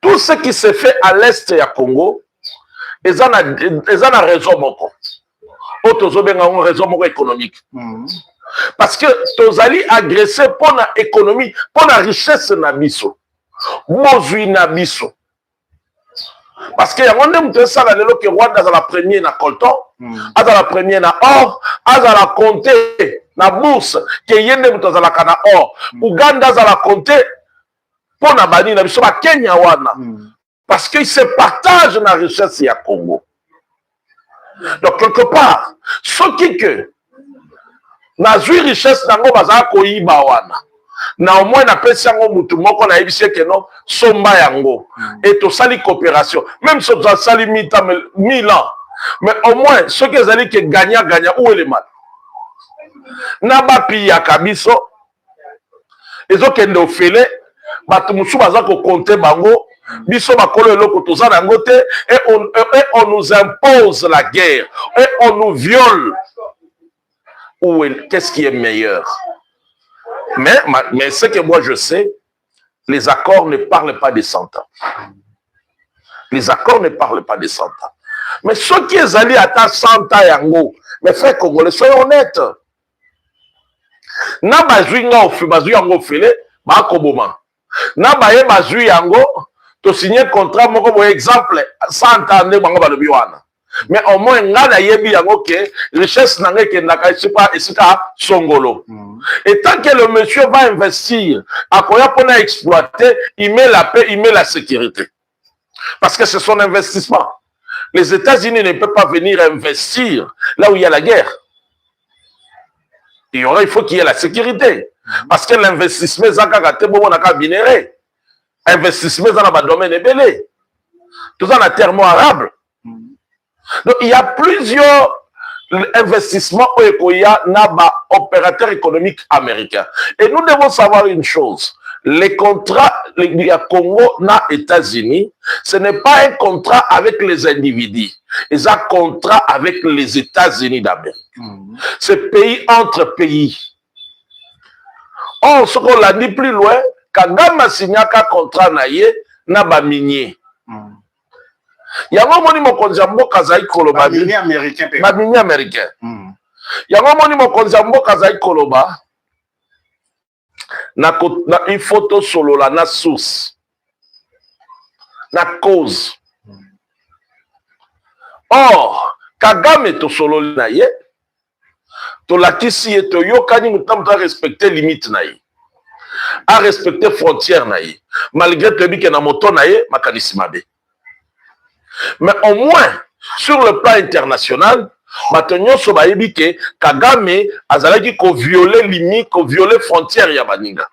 tout ce qui se fait à l'est à Congo, ils en ont raison beaucoup. Autres ont raison économique. Parce que tozali agressé pour la économie, pour la richesse nabiso. Mozui nabiso. Parce que yango nde mutu esala lelo ke Rwanda azala premier na colton, azala premier na or, azala compté na bourse ke yende mutu azalaka na or. Uganda azala compté pour na bani na biso ba Kenya wana. Parce qu'ils se partagent la richesse ya Congo. Donc quelque part, ce qui que na zui richesse nango bazala koyiba wana. Na au moins na pesi yango mutu moko na yebisi ke non somba yango et to sali coopération même si tu sali 1000 ans mais au moins ce que zali ke gagnant où est le mal na ba piya kabiso ezo kende ofele batu musu baza ko compter bango biso bakolo eloko toza nango te et on nous impose la guerre et on nous viole. Qu'est-ce qui est meilleur? Mais ce que moi je sais, les accords ne parlent pas de 100 ans. Les accords ne parlent pas de 100 ans. Mais ceux qui sont allés à 100 ans, yango, mais frères congolais, soyons honnêtes. Na bazui yango fele, ba koboma. Na baye bazui yango, to signer contrat moko bo exemple 100 ans ne bango balobi wana. Mais au moins ngana yebi yango ke richesse nanga kendaka esika songolo. Et tant que le monsieur va investir, à quoi pour exploiter, il met la paix, il met la sécurité. Parce que c'est son investissement. Les États-Unis ne peuvent pas venir investir là où il y a la guerre. Il faut qu'il y ait la sécurité. Parce que l'investissement, c'est un minéré. L'investissement, c'est un domaine ébélé. Tout ça, la terre arable. Donc, il y a plusieurs investissements au opérateurs économiques américains. Et nous devons savoir une chose. Les contrats, il y a Congo, na États-Unis, ce n'est pas un contrat avec les individus. C'est un contrat avec les États-Unis d'Amérique. C'est pays entre pays. Or, ce qu'on l'a dit plus loin, Kagame signé un contrat na ba minier. Yango moni mokonzi ya mboka azali koloba minier américain. Ba minier américain. Yango moni mokonzi ya mboka azali koloba na une photo solo la na source na cause. Or Kagame to solo na ye to lakisi ye to yokani mutamta respecter limite na ye. A respecter frontière na ye. Malgré que bi ke na moto na ye makanisi mabe. Mais au moins, sur le plan international, maintenant, Kagame azalaki ko violer limite, ko violer frontière ya baninga.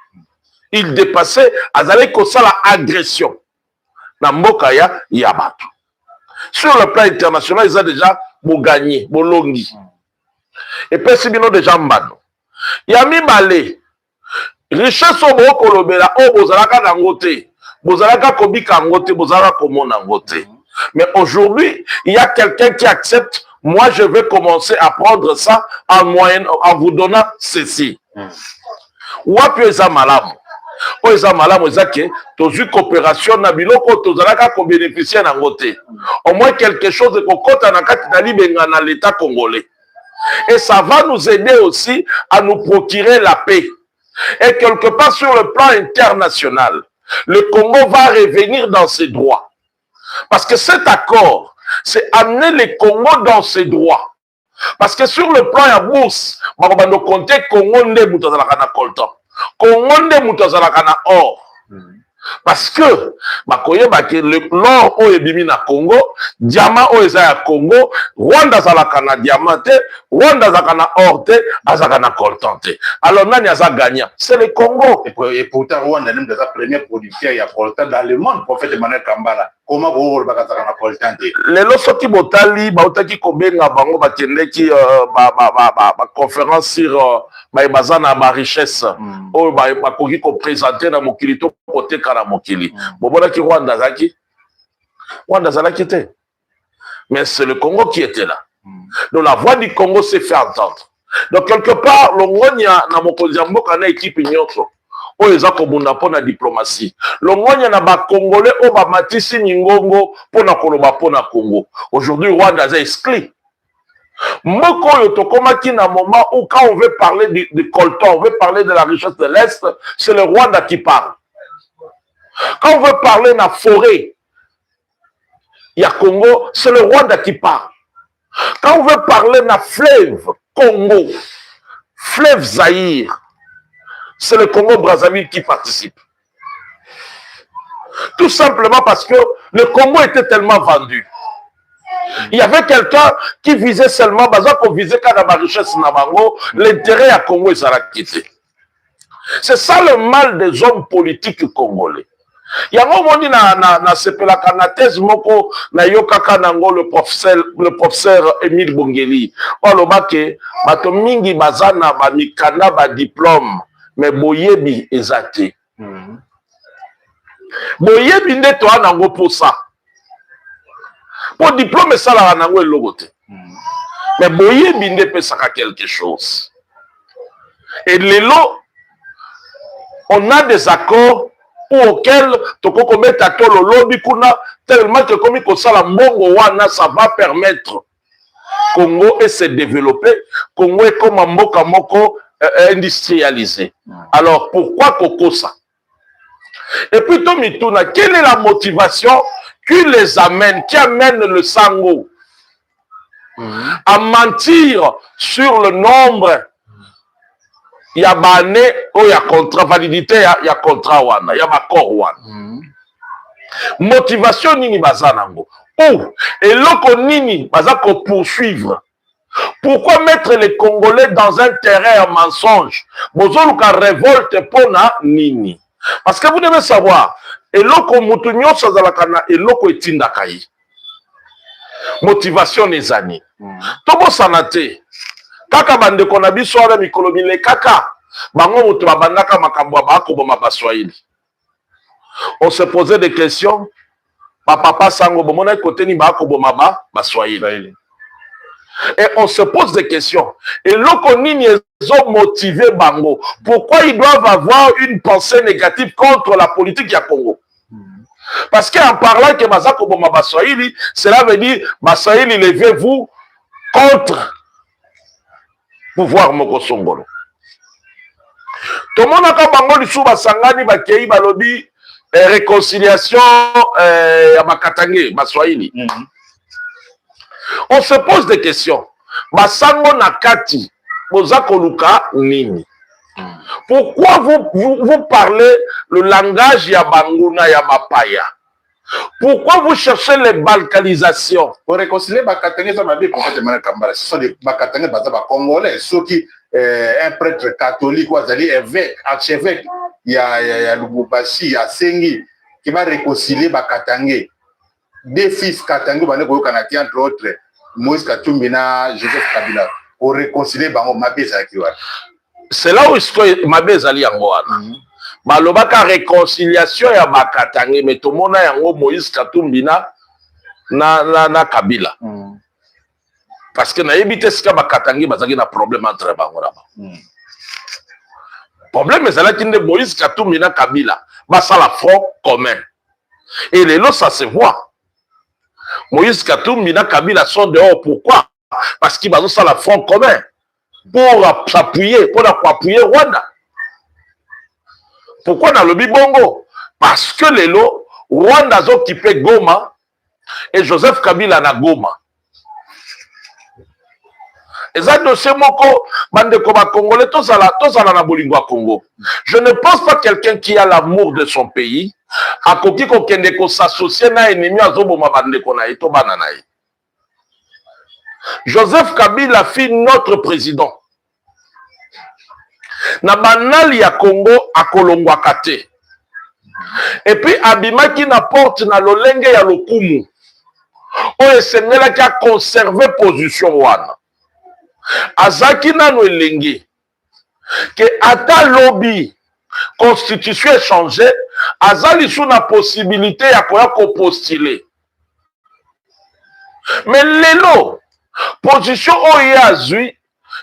Il dépassait azalaki ko sala agression na mboka ya yabatu. Sur le plan international, ils ont déjà gagné, bolongi. Et puis si bino déjà mbano. Yami balé. Richesse obo kolobela o bozalaka nangote. Bozalaka kobika ngote, bozalaka komona ngote. Mais aujourd'hui, il y a quelqu'un qui accepte, moi je vais commencer à prendre ça en vous donnant ceci. Ou après ça malamu. O ça malamu zake, tozu coopération na biloko tozalaka ko bénéficier na ngote. Au moins quelque chose de kokota na kati na libenga na l'état congolais. Et ça va nous aider aussi à nous procurer la paix. Et quelque part sur le plan international, le Congo va revenir dans ses droits. Parce que cet accord, c'est amener le Congo dans ses droits. Parce que sur le plan de bourse, on va compter Congo nde mutazalaka na coltan. Congo nde mutazalaka na or. Parce que l'or est bimi na Congo, diamant est à Congo, Rwanda zalaka na diamant, Rwanda zalaka na or, azaka na coltan. Alors nani aza gagnant, c'est le Congo. Et pourtant Rwanda est l'un des premiers producteurs de coltan dans le monde, prophète Emmanuel Kambala. Comment vous avez fait na coltan? Les lorsqu'ils botali, bautaki kobenga bango bakendeki ba conférence sur bazana ba richesse o ba koki ko présenter na mokili to côté kana mokili. Bobona ki Rwanda zaki te. Mais c'est le Congo qui était là. Donc la voix du Congo s'est fait entendre. Donc quelque part, Longonia na mokonzi ya mboka na équipe nyonso. O eza kobunda pona diplomatie. Longonia na ba Congolais o ba matisi ningongo pona koloba pona Congo. Aujourd'hui, Rwanda est exclu. Moko yo tokomaki na moment où quand on veut parler de coltan, on veut parler de la richesse de l'Est, c'est le Rwanda qui parle. Quand on veut parler de la forêt, il y a Congo, c'est le Rwanda qui parle. Quand on veut parler de la fleuve Congo, fleuve Zaïre, c'est le Congo-Brazzaville qui participe. Tout simplement parce que le Congo était tellement vendu. Il y avait quelqu'un qui visait seulement, qu'on visait quand la richesse Nabango, l'intérêt à Congo et Sarakité. C'est ça le mal des hommes politiques congolais. Il y a un moment dit na sepelaka na thèse moko na yokaka nango le professeur Émile Bongeli. Oloba ke bato mingi bazana ba mikanda ba diplôme mais boyebi ezate. Boyebi nde to nango pour ça. Pour diplôme ça la nango elogote. Mais boyebi nde pesaka quelque chose. Et lelo on a des accords auquel toko mettre à tolo lobby kuna tellement que comme il sala mbongo wana ça va permettre Congo et se développer. Congo est comme un mboka moko industrialisé. Alors pourquoi Koko ça? Et puis Tomituna, quelle est la motivation qui les amène, qui amène le Sango à mentir sur le nombre? Il y a bané, il y a contrat validité, il y a contrat wana, il y a accord wana. Motivation nini bazanango. Ou et loko nini bazako poursuivre. Pourquoi mettre les Congolais dans un terrain mensonge? Bozoluka révolte pona nini. Parce que vous devez savoir, et loko mutunyo sazalakana et loko etindakai. Motivation les années. Tobo sanate. Kaka bande kona biso ala mikolo mile kaka bango mutu babandaka makambo bako boma baswahili. On se posait des questions. Papa sango bomona côté ni bako boma baswahili. Et on se pose des questions. Et loko nini ezo motivé bango. Pourquoi ils doivent avoir une pensée négative contre la politique ya Congo? Parce qu'en parlant que bazako boma baswahili, cela veut dire baswahili levez-vous contre pouvoir moko songolo. Tomona ka bango lisu basangani bakei balobi réconciliation ya Bakatange baswahili. On se pose des questions. Basango nakati bozako luka nini? Pourquoi vous parlez le langage ya banguna ya mapaya? Pourquoi vous cherchez les balkanisations? Pour réconcilier Bakatange, ça m'a dit ce sont des Bakatange, Congolais, ceux qui, un prêtre catholique, évêque, archevêque, il y a Lubumbashi, il y a Sengi, qui va réconcilier Bakatange. Deux fils Katange, entre autres, Moïse Katumbina, Joseph Kabila, pour réconcilier Mabé Zakiwa. C'est là où Mabé Zali Angoana. Balobaka réconciliation ya Bakatange, mais tout le monde a Moïse Katumbina na Kabila. Parce que na évité ce que Bakatange bazaki na problème entre bango. Problème c'est là qu'il y a Moïse Katumbina Kabila, ça la front commun. Et les lots ça se voit. Moïse Katumbina Kabila sont dehors, pourquoi? Parce qu'ils ont ça la front commun pour s'appuyer, pour appuyer Rwanda. Pourquoi dans le Bibongo? Parce que les lots, Rwanda a occupé Goma et Joseph Kabila na Goma. Et ça, dossier moko, bande koba congolais, tous à la bolingo à Congo. Je ne pense pas quelqu'un qui a l'amour de son pays, a koki ko kende ko s'associer na ennemi à zoboma bande kona eto bananaï. Joseph Kabila fit notre président. Na banali ya Congo a kolongwa kate. Et puis abimaki na porte na lolenge ya lokumu. O esengela ki a conservé position wana. Azaki nano elenge. Que ata lobby constitution échangée, azali sous la possibilité ya koya ko postuler. Mais lelo position oyo azwi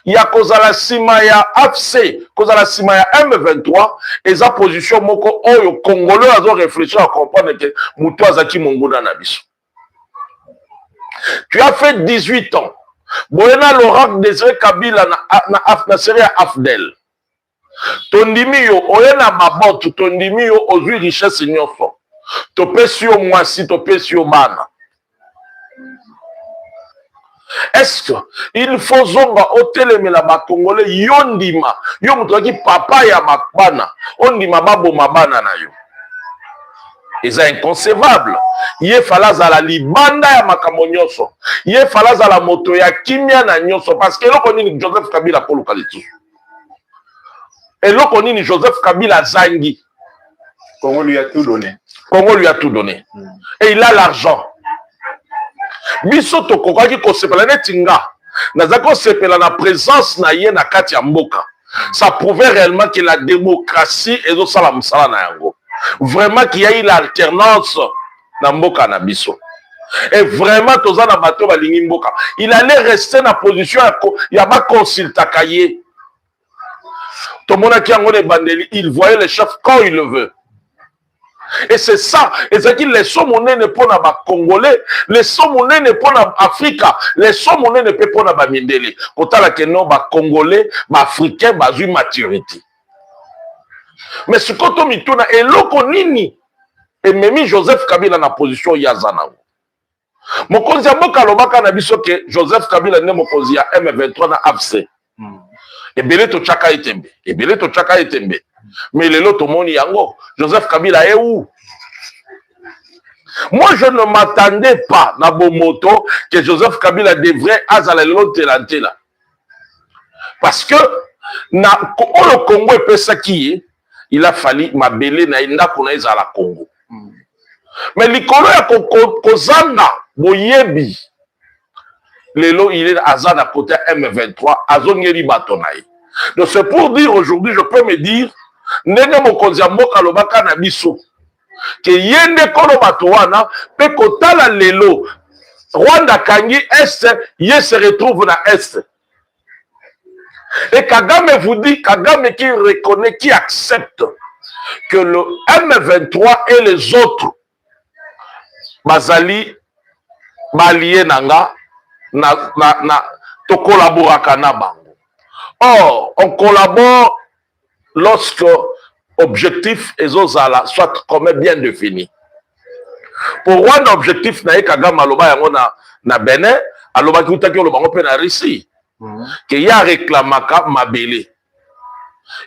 ya kozala sima ya AFC kozala sima ya M23 eza position moko oyo congolais azo réfléchir à comprendre que mutu azaki monguna na biso. Tu as fait 18 ans. Boyena Laurent Désiré Kabila na série Afdel. Tondimi yo oyena mabotu tondimi yo ozwi richesse nyonso. Topesi yo mwasi topesi yo bana. Est-ce qu'il faut zonga otelemela ba Congolais yondima yo mutoki papa ya makbana ondima babo mabana na yo. C'est inconcevable. Ye falaza la libanda ya makambo nyonso. Ye falaza la moto ya kimia na nyonso parce que eloko nini Joseph Kabila ko lokalitu. Eloko nini Joseph Kabila zangi. Congo lui a tout donné. Congo lui a tout donné. Et il a l'argent. Biso to kokaki ko sepela netinga. Nazako sepela na présence na ye na kati ya mboka. Ça prouvait réellement que la démocratie ezo sala musala na yango. Vraiment qu'il y a eu l'alternance dans Mboka na biso. Et vraiment, Tozana Bato Balingi Mboka. Il allait rester dans la position, il y a pas consulta cahier. Tout le monde qui a un bandeli, il voyait le chef quand il le veut. Et c'est ça. Et c'est qu'il les sommonés ne pas na Congolais, les sommonés ne pas na Africa, les sommonés ne pas na Bamindeli. Quand la kenon ba Congolais, ba Africain, ba une maturité. Mais ce qu'on mituna et loko nini et même Joseph Kabila na position yazana. Mokonzi ya mboka lobaka na biso ke Joseph Kabila ne mokonzi ya M23 na AFC. Et belé to chaka etembe. Et belé to chaka etembe. Mais lelo to moni yango Joseph Kabila est où? Moi je ne m'attendais pas na bomoto que Joseph Kabila devrait azala lelo telantela. Parce que na le Congo est pesa qui il a fallu mabele na inda kuna iza la Congo. Mais likolo ya kozanga boyebi lelo il est azan à côté M23 azongeli batonaï. Donc c'est pour dire aujourd'hui je peux me dire ndenge mokonzi ya mboka lobaka na biso que yende kolo bato wana pe kotala lelo Rwanda kangi est ye se retrouve na est. Et Kagame vous dit, Kagame qui reconnaît, qui accepte que le M23 et les autres Bazali, Balie Nanga, to collaboraka na bango. Or, on collabore lorsque objectif et zozala soit comme bien défini. Pour un objectif na Kagame aloba yango na Benin, aloba ki utaki oloba ngo pe na Russie. Que y a réclamaka mabele.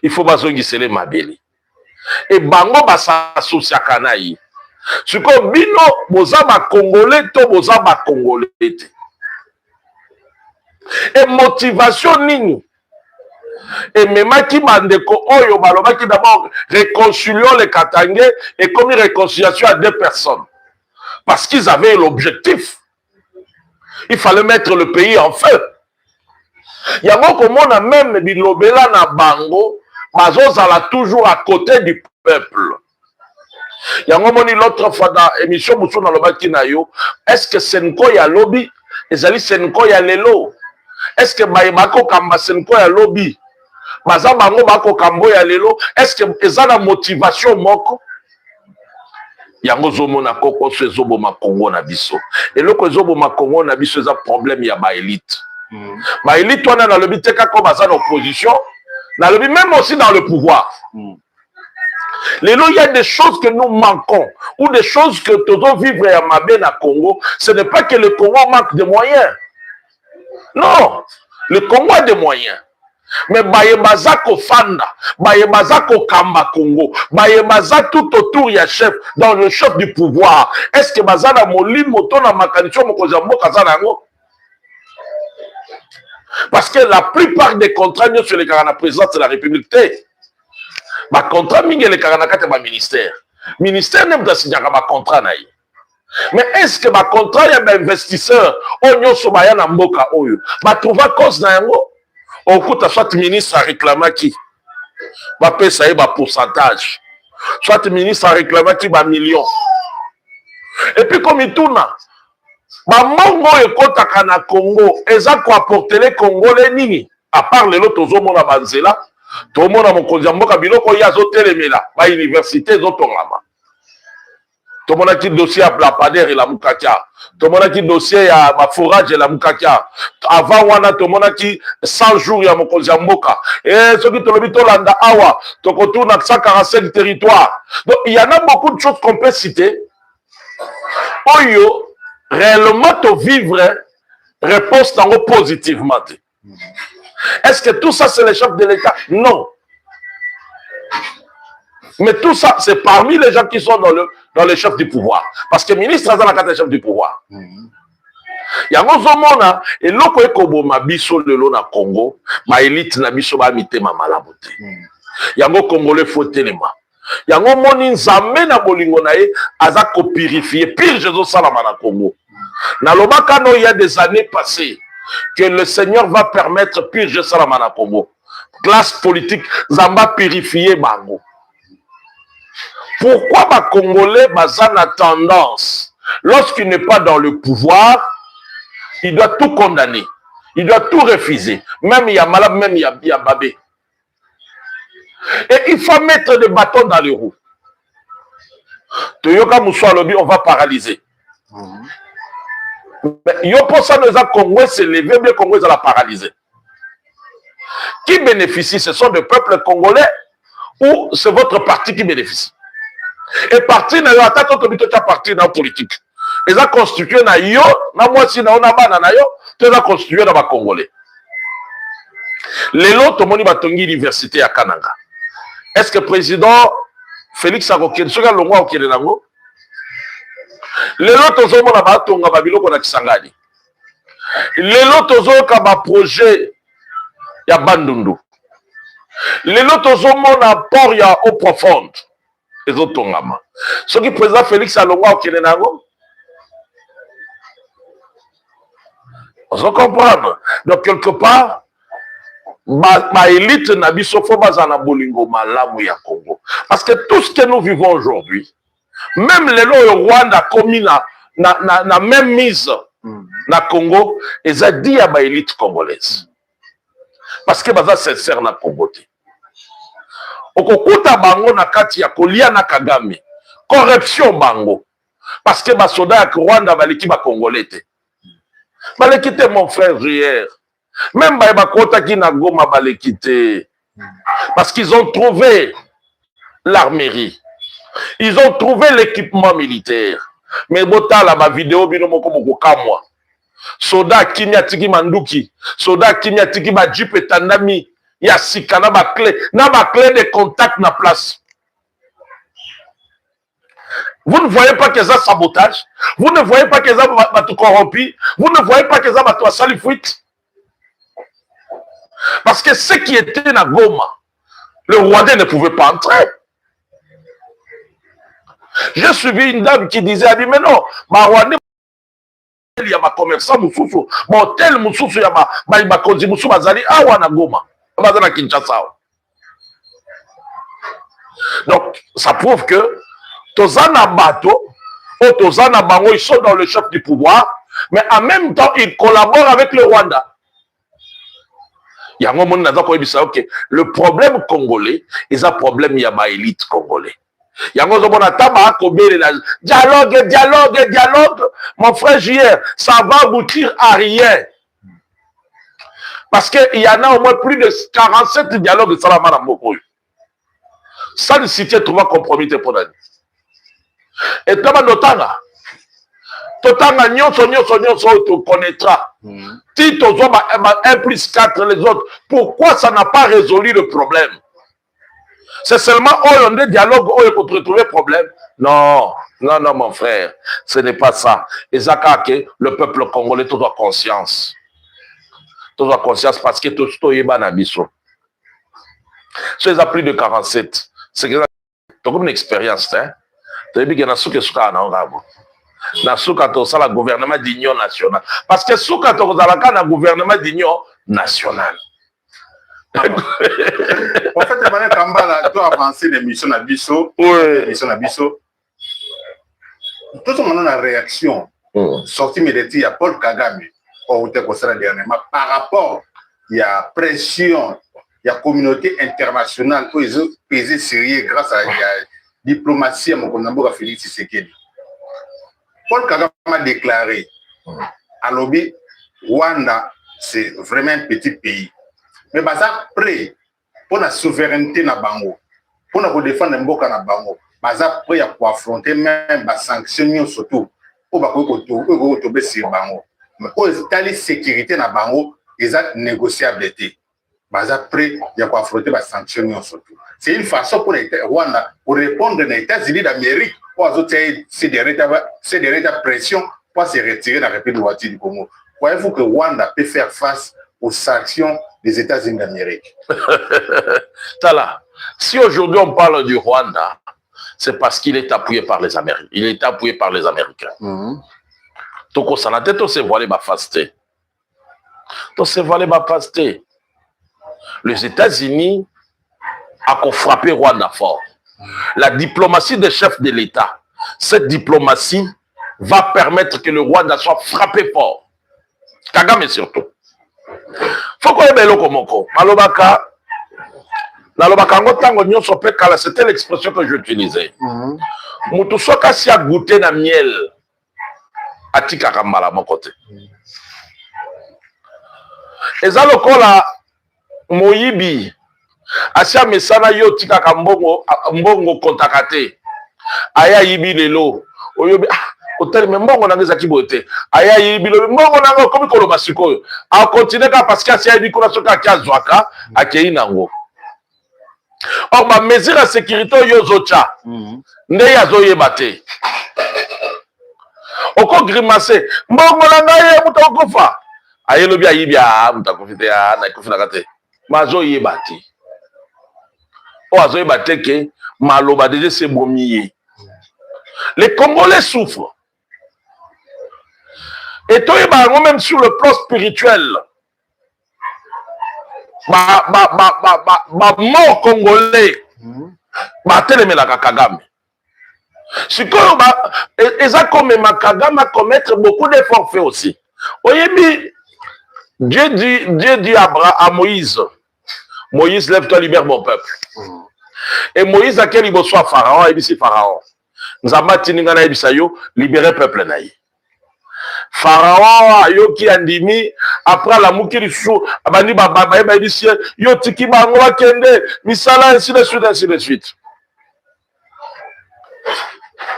Il faut bazongisele mabele. Et bango basa associaka na yi. Siko bino boza ba congolais to boza ba congolais. Et motivation nini? Et même qui bandeko oyo balobaki d'abord réconcilions les Katangais et comme une réconciliation à deux personnes. Parce qu'ils avaient l'objectif. Il fallait mettre le pays en feu. Yango komona même bilobela na bango bazozala toujours à côté du peuple. Yango moni l'autre fois dans émission musu na lobaki na yo, est-ce que Senko ya lobby ezali Senko ya lelo? Est-ce que bayebako kamba Senko ya lobby? Baza bango bako kambo ya lelo, est-ce que ezala motivation moko? Yango zomona koko so ezoboma Congo na biso. Et loko ezoboma Congo na biso eza problème ya ba élite. Bah, il est dans le but comme dans l'opposition, dans le but même aussi dans le pouvoir. Il y a des choses que nous manquons, ou des choses que nous devons vivre à Mabé na Congo. Ce n'est pas que le Congo manque de moyens. Non, le Congo a des moyens. Mais Bayemazako Fanda, Bayemazako Kamba Congo, Bayemazako tout autour il y a chef, dans le chef du pouvoir. Est-ce que Bazana Moli Motona Makanicho Mokozambo Kazanango? Parce que la plupart des contrats sur les caractères présidents de la République, ma contrat mingi les caractères de ministère. Ministère n'est pas signé ma contrat naï. Mais est-ce que ma contrat y a un investisseur onyo sobaya na mboka oyo? Ma trouva cause na yango. Au coup soit ministre a réclamé qui? Va payer ça y ba pourcentage. Soit ministre a réclamé qui ba million. Et puis comme il tourne, bamongo ekotaka na Congo eza koapporter les Congolais nini à part lelo tozomona banzela tomona mokonzi ya mboka biloko ya azotelemela ba université ezotongama tomonaki dossier ya Blapader et la Mukakia tomonaki dossier ya baforage et la Mukakia avant wana tomonaki 100 jours ya mokonzi ya mboka et soki tolobi tolanda awa tokotuna 145 territoires. Donc il y en a beaucoup de choses qu'on peut citer oyo réellement to vivre réponse tango positivement. Est-ce que tout ça c'est les chefs de l'État? Non. Mais tout ça c'est parmi les gens qui sont dans les chefs du pouvoir. Parce que le ministre a la carte des chefs du pouvoir. Yango zomona eloko ekoboma biso lelo na Congo, ma élite na biso ba mitema malamu te. Yango Congolais faut telema. Yango moni nzambe na bolingo na ye aza ko purifier pire Jésus salama na Congo. Na lobaka no il y a des années passées que le Seigneur va permettre purger salama na Congo. Classe politique zamba purifier bango. Pourquoi les Congolais ont la tendance, lorsqu'il n'est pas dans le pouvoir, il doit tout condamner, il doit tout refuser. Même il y a malade, même il y a babé. Et il faut mettre des bâtons dans les roues. Toyoka Moussoualobi, on va paralyser. Mais Yoposa nous a Congolais s'est levé, mais Congolais a paralysé. Qui bénéficie? Ce sont des peuples congolais ou c'est votre parti qui bénéficie? Et parti na yo atako to bito parti na politique. Ils ont constitué na yo na mwasi na ona bana na yo, ils ont constitué na ba Congolais. Lelo to moni batongi université ya Kananga. Est-ce que président Félix Akokene soka longwa okene nango? Lelo tozo mona ba tonga ba biloko na Kisangani. Lelo tozo ka ba projet ya Bandundu. Lelo tozo mona port ya eau profonde. Les autres tongama. Ce qui président Félix Alongwa au Kénénango. On se comprend. Donc, quelque part, ma élite n'a pas de bazana bolingo malamu ya Congo. Parce que tout ce que nous vivons aujourd'hui, même les lois au Rwanda commis na même mise na Congo, ils ont dit à ma élite congolaise. Parce que baza sincère na Congo. Okokuta bango na kati ya kolia na Kagame. Corruption bango. Parce que ba soda ya Rwanda baleki ba Congolais te. Baleki te mon frère hier. Même ba kota ki na Goma baleki te. Parce qu'ils ont trouvé l'armerie. Ils ont trouvé l'équipement militaire. Mais botala ba vidéo bino moko moko kamwa. Soda kimia tiki manduki. Soda kimia tiki ba jeep etandami. Il y a sika na ba clé de contact na place. Vous ne voyez pas que ça sabotage, vous ne voyez pas que ça va tout corrompu, vous ne voyez pas que ça va tout salifuite. Parce que ce qui était na Goma, le Rwandais ne pouvait pas entrer. J'ai suivi une dame qui disait, elle dit, mais non, ma Rwandais, il y a ma commerçant Moussoussou, mon hôtel Moussoussou, il y a ma konzi Moussou Bazali, awa na Goma. Donc, ça prouve que Tozana Bato, ou Tozana Bango, ils sont dans le chef du pouvoir, mais en même temps, ils collaborent avec le Rwanda. Il y a un moment où le problème congolais, il y a un problème, il y a une élite congolais. Il y a un moment où dialogue. Mon frère JR, ça va aboutir à rien. Parce qu'il y en a au moins plus de 47 dialogues de Salamana Mokoy. Ça, le cité trouve compromis pour l'année. Et Tama Notanga, Totanga, nyonso, tu connaîtras. Tito, 1 plus 4, les autres. Pourquoi ça n'a pas résolu le problème? C'est seulement on des dialogues où il faut trouver problème. Non, mon frère, ce n'est pas ça. Et Zakake, le peuple congolais, tout a conscience. Tout a conscience parce que tout est banabiso. Si ils ont plus de 47, c'est comme une expérience. Tu as dit qu'il y a un gouvernement d'union nationale. Parce que si tu as un gouvernement d'union nationale. En fait, tu as avancé l'émission à Bisso. L'émission à Bisso. Tout le monde a une réaction. sorti médiatique, il y a Paul Kagame, dernièrement, par rapport, il y a pression, il y a communauté internationale, ils ont pesé sérieux grâce à la diplomatie à mon Félix Tshisekedi. Paul Kagame a déclaré à Lobby, Rwanda, c'est vraiment un petit pays. Mais ça prêt pour la souveraineté na bango, pour la défendre mboka na bango, ça prêt pour affronter même les sanctions surtout pour tomber sur bango. Mais pour la sécurité na bango, ils ont négociable. Ça prêt pour affronter les sanctions surtout. C'est une façon pour les Rwanda pour répondre aux États-Unis d'Amérique pour ces dernières pressions pour se retirer de la République du Congo. Voyez-vous que Rwanda peut faire face aux sanctions des États-Unis d'Amérique? Tala, si aujourd'hui on parle du Rwanda, c'est parce qu'il est appuyé par les Américains. Il est appuyé par les Américains. Donc on s'en a tête, on s'est voilé ma fasté. On s'est voilé ma fasté. Les États-Unis ont frappé Rwanda fort. La diplomatie des chefs de l'État, cette diplomatie va permettre que le Rwanda soit frappé fort. Kagame surtout. Faut qu'on ait bello comme moko. Malobaka, c'était l'expression que j'utilisais. Mutusoka si a goûté na miel. Atika kamala mon côté. Eza lokola moyibi. Asia mesana yo tika kambongo mbongo kontakate. Aya yibi lelo. Oyobi hôtel mais mbongo nangeza kibote. Aya yibi lelo mbongo nango komi koloba sikoyo. A continuer ka parce que asia yibi kuna soka kiazwaka akei nango. Or ma mesure de sécurité yo zocha. Nde ya zoyeba te. Oko grimacer mbongo nangaye mutakufa. Ayelobi ayibi a mutakufite ya na kufina kate. Mazo yeba te. Que Maloba déjà c'est bomier. Les Congolais souffrent. Et toi, même sur le plan spirituel, mort congolais, Kagame. C'est comme ça comme Kagame a commettre beaucoup d'efforts fait aussi. Dieu dit à Moïse, Moïse, lève-toi, libère mon peuple. Et Moïse a quel il soit Pharaon, et ici Pharaon. Nous avons libéré le peuple. Pharaon, yo qui andimi, après la moukiri sou, abani baba, yo tiki bango kende, misala, ainsi de suite, ainsi de suite.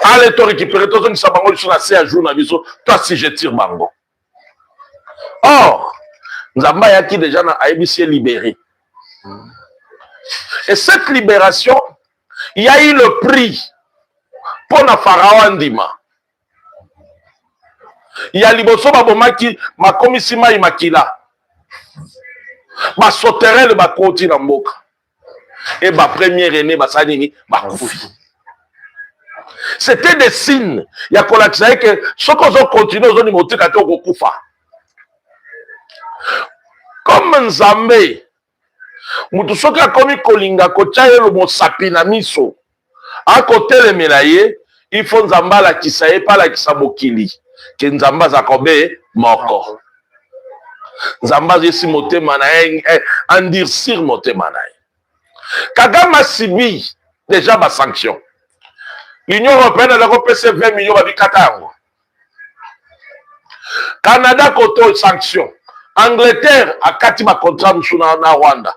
Allez, toi récupérer, toi, tu sabango, tu as assez à jour, toi, si je tire bango. Or, nous avons qui déjà na ABC libéré. Et cette libération, il y a eu le prix pour la Pharaon Ndima. Il y a liboso babomaki ma komisima imakila. Ma soterelle ba koti na mboka. Et ma première aînée ba sanini ba kufi. C'était des signes. Il y a kolakisa que ce qu'on continue aux animaux kato kokufa. Comme Nzambe mutusoki akomi kolinga kotia ye mosapi na miso akotelemela ye il faut Nzambe alakisa ye pa alakisa mokili ke Nzambe aza kobe moko. Nzambe azisi motema na ye endurcir motema na ye. Kagame a subi déjà ma sanction. L'Union européenne a repensé 20 millions babikata yango. Canada koto sanction. Angleterre a kati ma contrat msuna na Rwanda.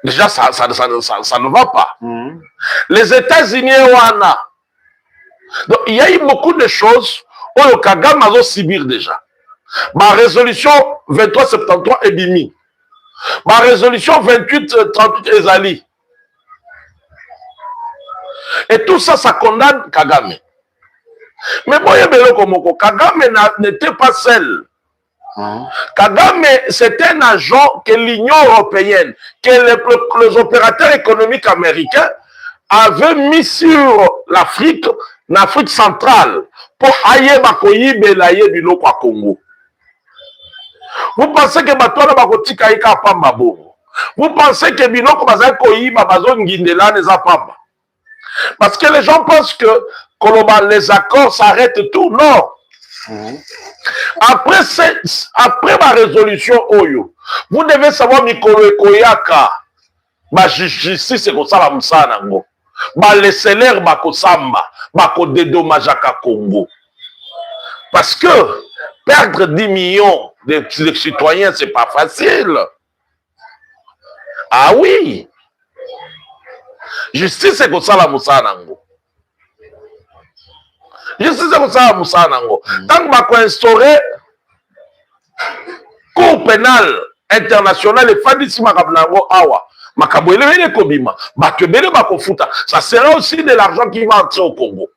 Déjà, ça ne va pas. Les États-Unis, donc, il y a eu beaucoup de choses où le Kagame a subir déjà. Ma résolution 2373 est bimi. Ma résolution 2838 est ali. Et tout ça, ça condamne Kagame. Mais bon, Kagame n'était pas seul. Kagame, c'est un agent que l'Union européenne, que les opérateurs économiques américains avaient mis sur l'Afrique centrale pour ailler bakoyibelaye biloko à Congo. Vous pensez que Batouana bakotika ika pamba bongo? Vous pensez que biloko bazali koyiba bazongindela neza pamba? Parce que les gens pensent que Koloba, les accords s'arrêtent tout, non. Après ma résolution Oyo, vous devez savoir Mikolo Ekoyaka, ma justice c'est comme ça la moussa nango, ma laisser bako samba, bako dédommagaka Congo. Parce que perdre 10 millions de citoyens, c'est pas facile. Ah oui. Justice c'est comme ça la moussa nango. Justice c'est comme ça la moussa nango. Tant que bako instauré Cour pénale internationale et fadisi makabnango awa. Makabwele kobima. Bakebele bakofuta. Ça sera aussi de l'argent qui va entrer au Congo.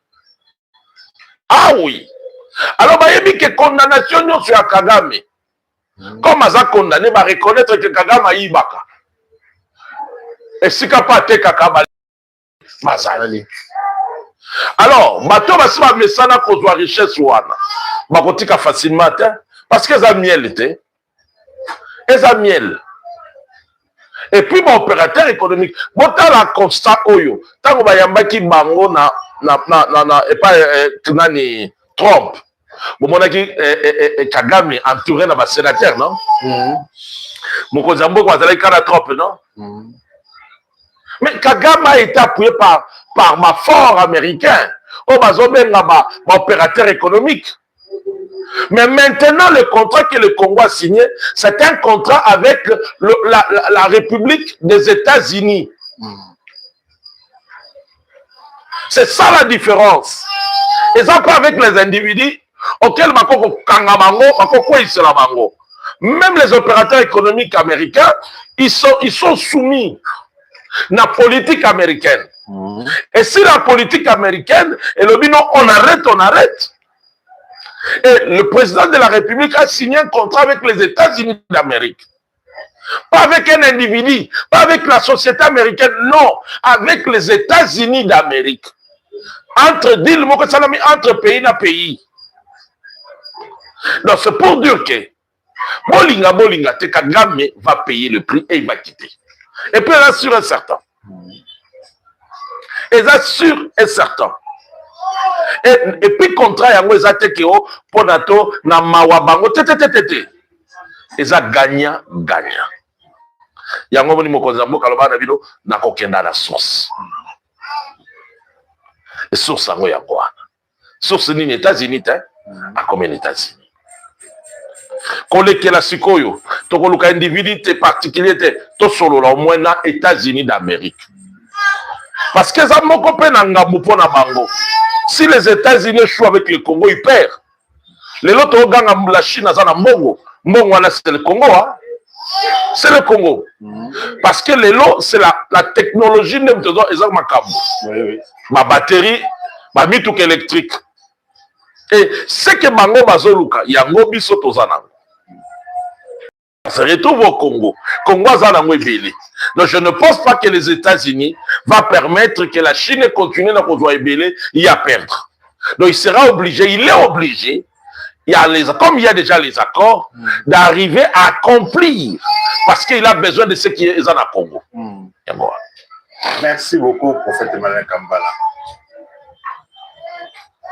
Ah oui. Alors, il y a que condamnation sur Kagame. Comme Aza condamné, va reconnaître que Kagame a ibaka. Et si Kapate Kakabali. Mazali. Alors, bateau va se faire messana qu'on soit richesse ou ana. Bakotika facilement, parce que ça miel était. Et ça miel. Et puis, mon opérateur économique, bon, t'as la constat oyo. Tant qu'on va y avoir qui bango et pas nani Trump. Bon, mon aki Kagame entouré dans ma sénateur, non? Mon cousin Mboko va aller à Trump, non? Mais Kagame a été appuyé par ma fort américain. Oh, ma opérateur économique. Mais maintenant, le contrat que le Congo a signé, c'est un contrat avec la République des États-Unis. C'est ça la différence. Et ça pas avec les individus auxquels même les opérateurs économiques américains, ils sont soumis à la politique américaine. Et si la politique américaine, et le bino, on arrête. Et le président de la République a signé un contrat avec les États-Unis d'Amérique. Pas avec un individu, pas avec la société américaine, non, avec les États-Unis d'Amérique. Entre pays et pays. Donc c'est pour dire que Bolinga, Kagame va payer le prix et il va quitter. Et puis, là, sûr et certain. Et ça, sûr et certain. Et puis, contrat, yango ezate keo, ponato, na mawabango, et ça, gagnant. Yango, moni mokoza, mokaloba na bido, na kokenda la source. Et source, yango ya quoi? Source ni les États-Unis, à combien les États-Unis? Koleke la sikoyo, tokoluka individu particulier, to solo la au moins na États-Unis d'Amérique. Parce que ça moko pe na ngamu pona bango. Si les États-Unis jouent avec le Congo, ils perdent. Les autres gagnent la Chine à Mbongo. Mbongo, c'est le Congo. Hein? C'est le Congo. Parce que les lots, c'est la technologie de ma batterie, ma mitouk électrique. Et ce que Bango Bazoluka, il y a un biso tozana. Ça retrouve au Congo. Congo Zanango est. Donc je ne pense pas que les États-Unis vont permettre que la Chine continue à y a perdre. Donc il sera obligé, il est obligé, comme il y a déjà les accords, d'arriver à accomplir. Parce qu'il a besoin de ce qui est dans le Congo. Merci beaucoup, prophète Emmanuel Kambala.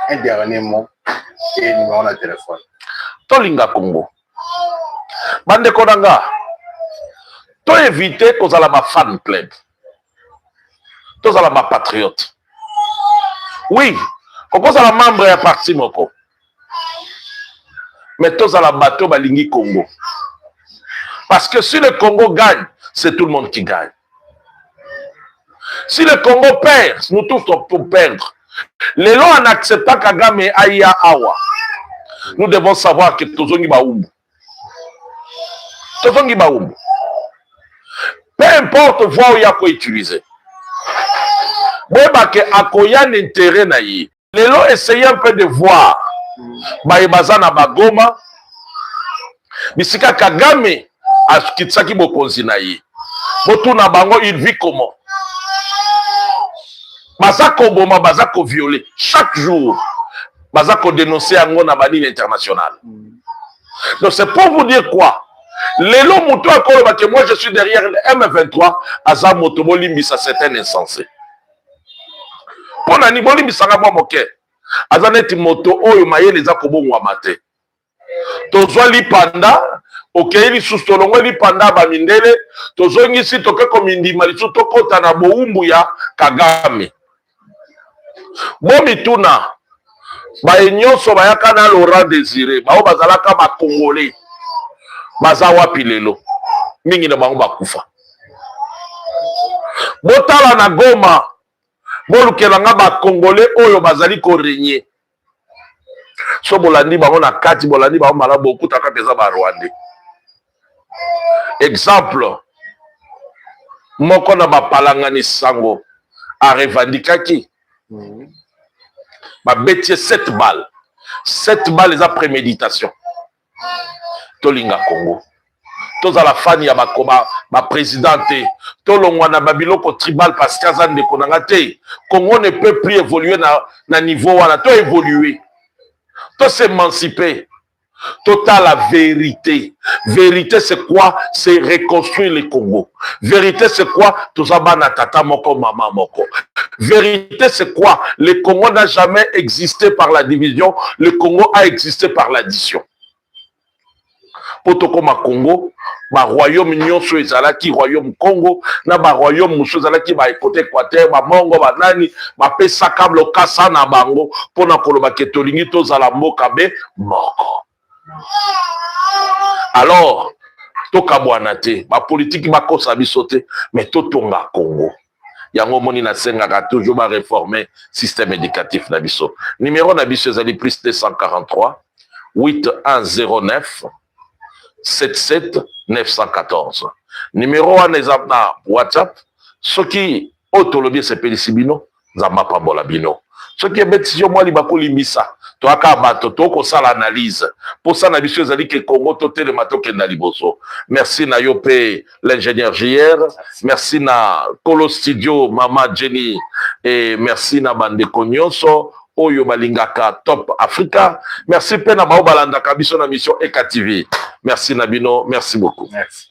Un dernier mot et numéro de téléphone. Tolinga Congo. Bande Konanga. To éviter qu'on a ma fan club. To a ma patriote. Oui, on a la membre et parti moko. Mais to a la bateau balingi Congo. Parce que si le Congo gagne, c'est tout le monde qui gagne. Si le Congo perd, nous tous pour perdre. Les lois en acceptant Kagame Aya Awa. Nous devons savoir que Tozongi Baoumou. Tozongi Baoumou. Peu importe voie où il y a quoi utiliser. Bwebake akoya n'intérêt na yi. Les lois essayent un peu de voir. Baïbazana Bagoma. Bisika Kagame a Kitsaki Bokonzi na yi. Botuna Bango, il vit comment? Bazako Boma, Bazako violé. Chaque jour, Bazako dénoncer Ango na banine internationale. Donc c'est pour vous dire quoi? Lelo Moutou a que moi je suis derrière le M23, Azam Motobolimbi, ça c'est un insensé. Pour Nani Bolimbi, ça va moquer. azaneti moto oyo mayele eza kobongwama te tozwa lipanda okei lisusu tolongwe lipanda bamindele tozongisi toke komindima lisusu tokota na bowumbu ya Kagame bomituna baye nyonso bayaka na Laurent Désiré bao bazalaka bakongole baza wapi lelo mingi na bango bakufa botala na Goma bolukelanga bakongole oyo bazali korenye so bolandi bango na kati bolandi bango malamu okutaka eza ba Rwandais. Exemple moko na bapalangani sango arevandikaki babetie 7 balles. 7 balles eza préméditation. Tolinga Congo. Tozala fani ya ba présidente. Tolongwa na babiloko tribal parce qu'aza ndeko nanga te. Congo ne peut plus évoluer na niveau wana. To évoluer. To s'émanciper. Total la vérité. Vérité c'est quoi? C'est reconstruire le Congo. Vérité c'est quoi? Tozabana tata moko mama moko. Vérité c'est quoi? Le Congo n'a jamais existé par la division. Le Congo a existé par l'addition. Potokoma Congo, ba royaume nyonso ezalaki royaume Congo, na ba royaume musu ezalaki ba côté Équateur, ba Mongo, ba nani, ba pesa câble kasa na bango pona koloba ke tolingi tozala mboka be moko. Alors, toka bwana te, ba politique ba kosa biso te, mais totonga Congo. Yango moni na sengaka toujours ba réformer système éducatif na biso. Numéro na biso ezali plus 243 8109 77 914. Numéro 1 na WhatsApp. Soki otolobi sepeli sibino, zamba pambola bino. Soki ebeti yo mwali bakoli misa, to aka bato to ko sala analyse. Pour ça na biso ezali ke Congo to telema to kenda liboso. Merci na yo pe l'ingénieur JR, merci na Kolo Studio Mama Jenny et merci na bande konyonso oyo balingaka Top Africa. Merci pe na bao balandaka biso na mission Eka TV. Merci Nabino, merci beaucoup. Merci.